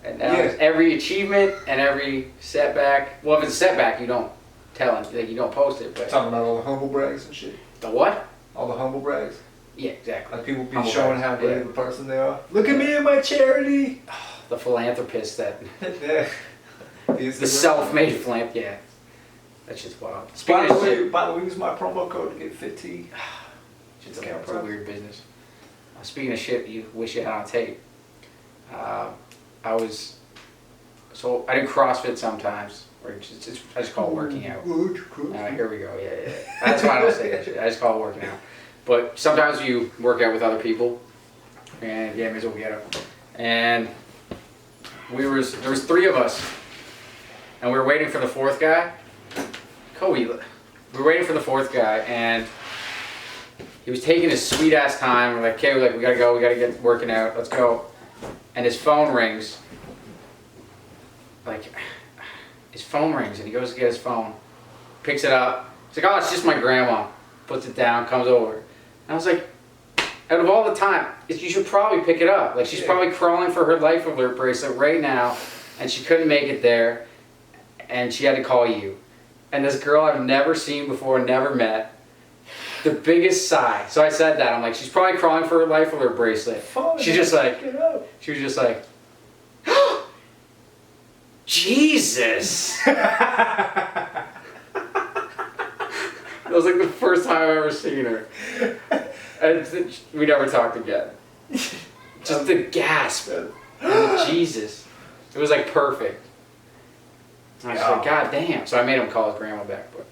And now every achievement and every setback. Well, if it's a setback, you don't tell him. Like, you don't post it. But talking about all the humble brags and shit. The what? All the humble brags. Yeah, exactly. Like people be Humble showing brags, how great yeah. of a person they are. Look at me and my charity. The philanthropist that Yeah. the self-made philanthropist. Yeah, that's just wild. By Speaking the of way, shit, use my promo code to get 15. it's a weird business. Speaking of shit, you wish you had on tape. I do CrossFit sometimes, or I just call it working out. Here we go. Yeah. That's why I don't say that shit. I just call it working out. But sometimes you work out with other people, and yeah, may as well get them. And there was 3 of us, and we were waiting for the 4th guy. Kobe, we were waiting for the 4th guy, and he was taking his sweet ass time. We're like, okay, we gotta go, we gotta get working out, let's go. And his phone rings. Like, his phone rings, and he goes to get his phone, picks it up. He's like, oh, it's just my grandma. Puts it down, comes over. And I was like, out of all the time, you should probably pick it up. Like, she's probably crawling for her life alert bracelet right now, and she couldn't make it there, and she had to call you. And this girl I've never seen before, never met, the biggest sigh. So I said that. I'm like, she's probably crawling for her life with her bracelet. She's just like, she was just like, Jesus. That was like the first time I've ever seen her. And we never talked again. Just the gasp. And the Jesus. It was like perfect. And I was like, God damn. So I made him call his grandma back, but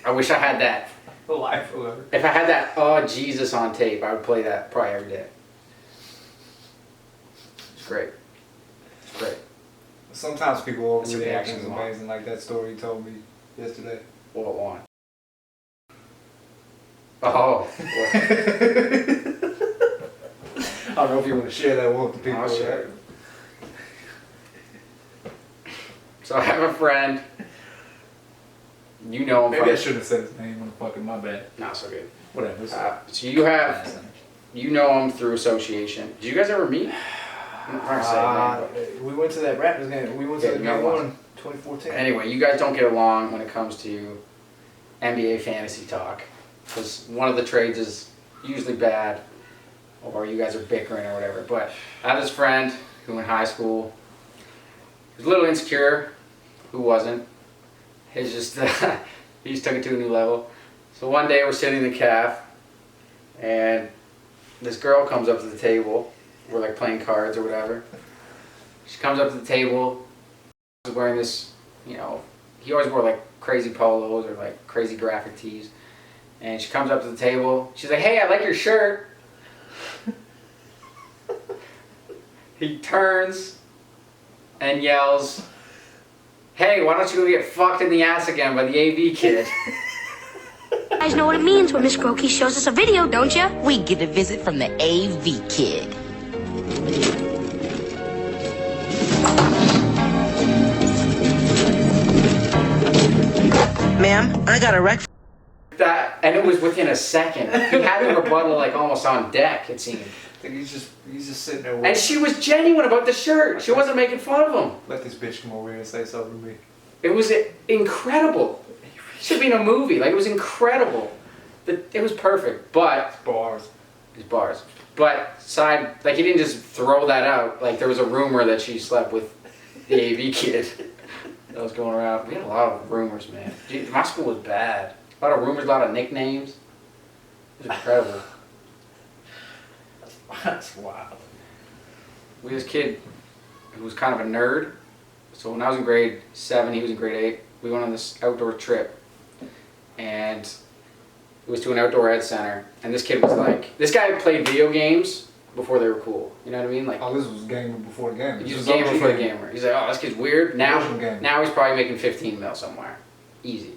I wish I had that. Life alert. If I had that oh Jesus on tape, I would play that probably every day. It's great. It's great. Sometimes people That's overreact reactions is a lot. amazing, like that story you told me yesterday. What one? Oh. I don't know if you want to share that one with the people. I'll share it. So I have a friend. You know him. Maybe I shouldn't have said his name on the fucking my bad. Not so good. Whatever. So you know him through association. Did you guys ever meet? I'm not trying to say his name, we went to that Raptors game. We went to the you game know one 2014. but anyway, you guys don't get along when it comes to NBA fantasy talk, because one of the trades is usually bad, or you guys are bickering or whatever. But I have this friend who in high school was a little insecure. Who wasn't? He's just he just took it to a new level. So one day we're sitting in the caf, and this girl comes up to the table. We're like playing cards or whatever. She comes up to the table. He's wearing this, you know, he always wore like crazy polos or like crazy graphic tees. And she comes up to the table. She's like, "Hey, I like your shirt." he turns and yells, "Hey, why don't you go get fucked in the ass again by the AV kid?" You guys know what it means when Miss Grokey shows us a video, don't you? We get a visit from the AV kid. Ma'am, I got a wreck. That, and it was within a second. He had the rebuttal like almost on deck, it seemed. I think he's just sitting there. And she was genuine about the shirt. She wasn't making fun of him. Let this bitch come over here and say something to me. It was incredible. It should be in a movie. Like, it was incredible. It was perfect. But Bars. His bars. But like, he didn't just throw that out. Like, there was a rumor that she slept with the AV kid that was going around. We had a lot of rumors, man. Dude, my school was bad. A lot of rumors, a lot of nicknames. It was incredible. That's wild. We had this kid who was kind of a nerd. So when I was in grade 7, he was in grade 8. We went on this outdoor trip. And it was to an outdoor ed center. And this kid was like, this guy played video games before they were cool. You know what I mean? Like, Oh, this was gamer before the game. he was a gamer before the gamer. He's like, oh, this kid's weird. Now he's probably making 15 mil somewhere. Easy.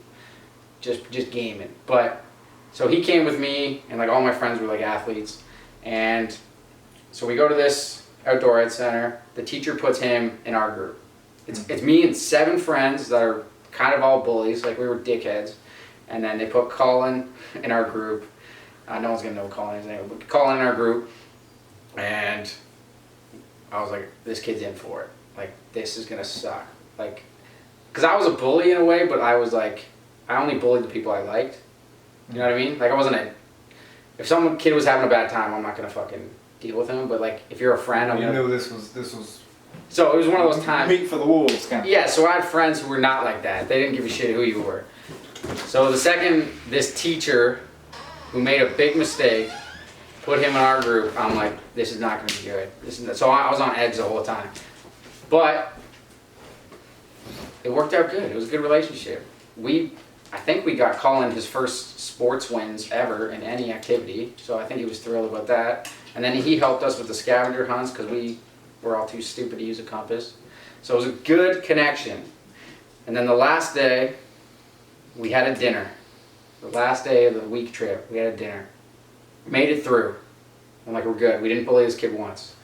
Just gaming. But, so he came with me, and like all my friends were like athletes. And so we go to this outdoor ed center. The teacher puts him in our group. It's me and 7 friends that are kind of all bullies, like we were dickheads. And then they put Colin in our group. No one's gonna know Colin's name, but Colin in our group. And I was like, this kid's in for it. Like, this is gonna suck. Like, cause I was a bully in a way, but I was like, I only bullied the people I liked. You know what I mean? Like, I wasn't if some kid was having a bad time, I'm not gonna fucking deal with him. But like, if you're a friend, I'm gonna. You knew this was. So it was one of those times. Meat for the wolves, kind of. Yeah, so I had friends who were not like that. They didn't give a shit who you were. So the second this teacher, who made a big mistake, put him in our group, I'm like, this is not going to be good. So I was on edge the whole time. But it worked out good. It was a good relationship. I think we got Colin his first sports wins ever in any activity. So I think he was thrilled about that. And then he helped us with the scavenger hunts because we were all too stupid to use a compass. So it was a good connection. And then the last day, we had a dinner. The last day of the week trip, we had a dinner. Made it through. I'm like, we're good. We didn't bully this kid once.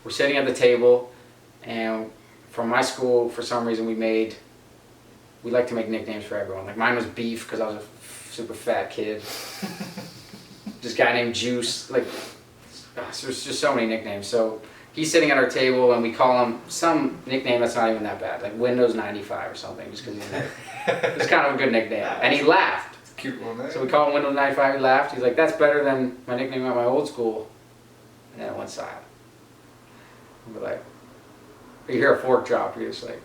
We're sitting at the table, and from my school, for some reason, we like to make nicknames for everyone. Like, mine was Beef because I was a super fat kid. This guy named Juice. Like, there's just so many nicknames. So he's sitting at our table, and we call him some nickname that's not even that bad, like Windows 95 or something, just because he's like, it's kind of a good nickname. And he laughed. It's a cute one, man. So we call him Windows 95, he laughed. He's like, that's better than my nickname at my old school. And then it went silent. And we're like, you hear a fork drop, you're just like,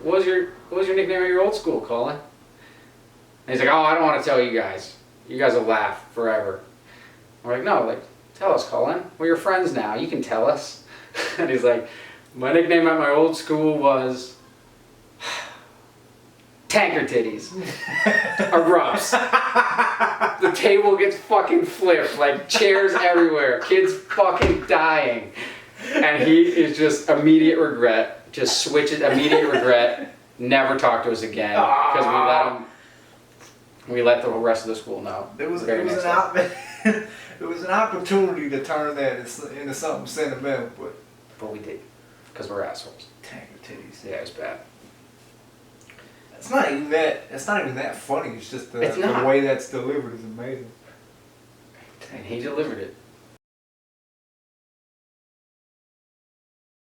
what was your nickname at your old school, Colin? And he's like, oh, I don't want to tell you guys. You guys will laugh forever. We're like, no, like, tell us, Colin. We're your friends now. You can tell us. And he's like, my nickname at my old school was Tanker Titties. Erupts. The table gets fucking flipped, like chairs everywhere, kids fucking dying. And he is just immediate regret, just switches, immediate regret, never talk to us again. Because we let the rest of the school know. It was an opportunity to turn that into something sentimental, but we did, because we're assholes. Tanker Titties. Yeah, it was bad. It's not even that funny. It's just the way that's delivered is amazing. And he delivered it.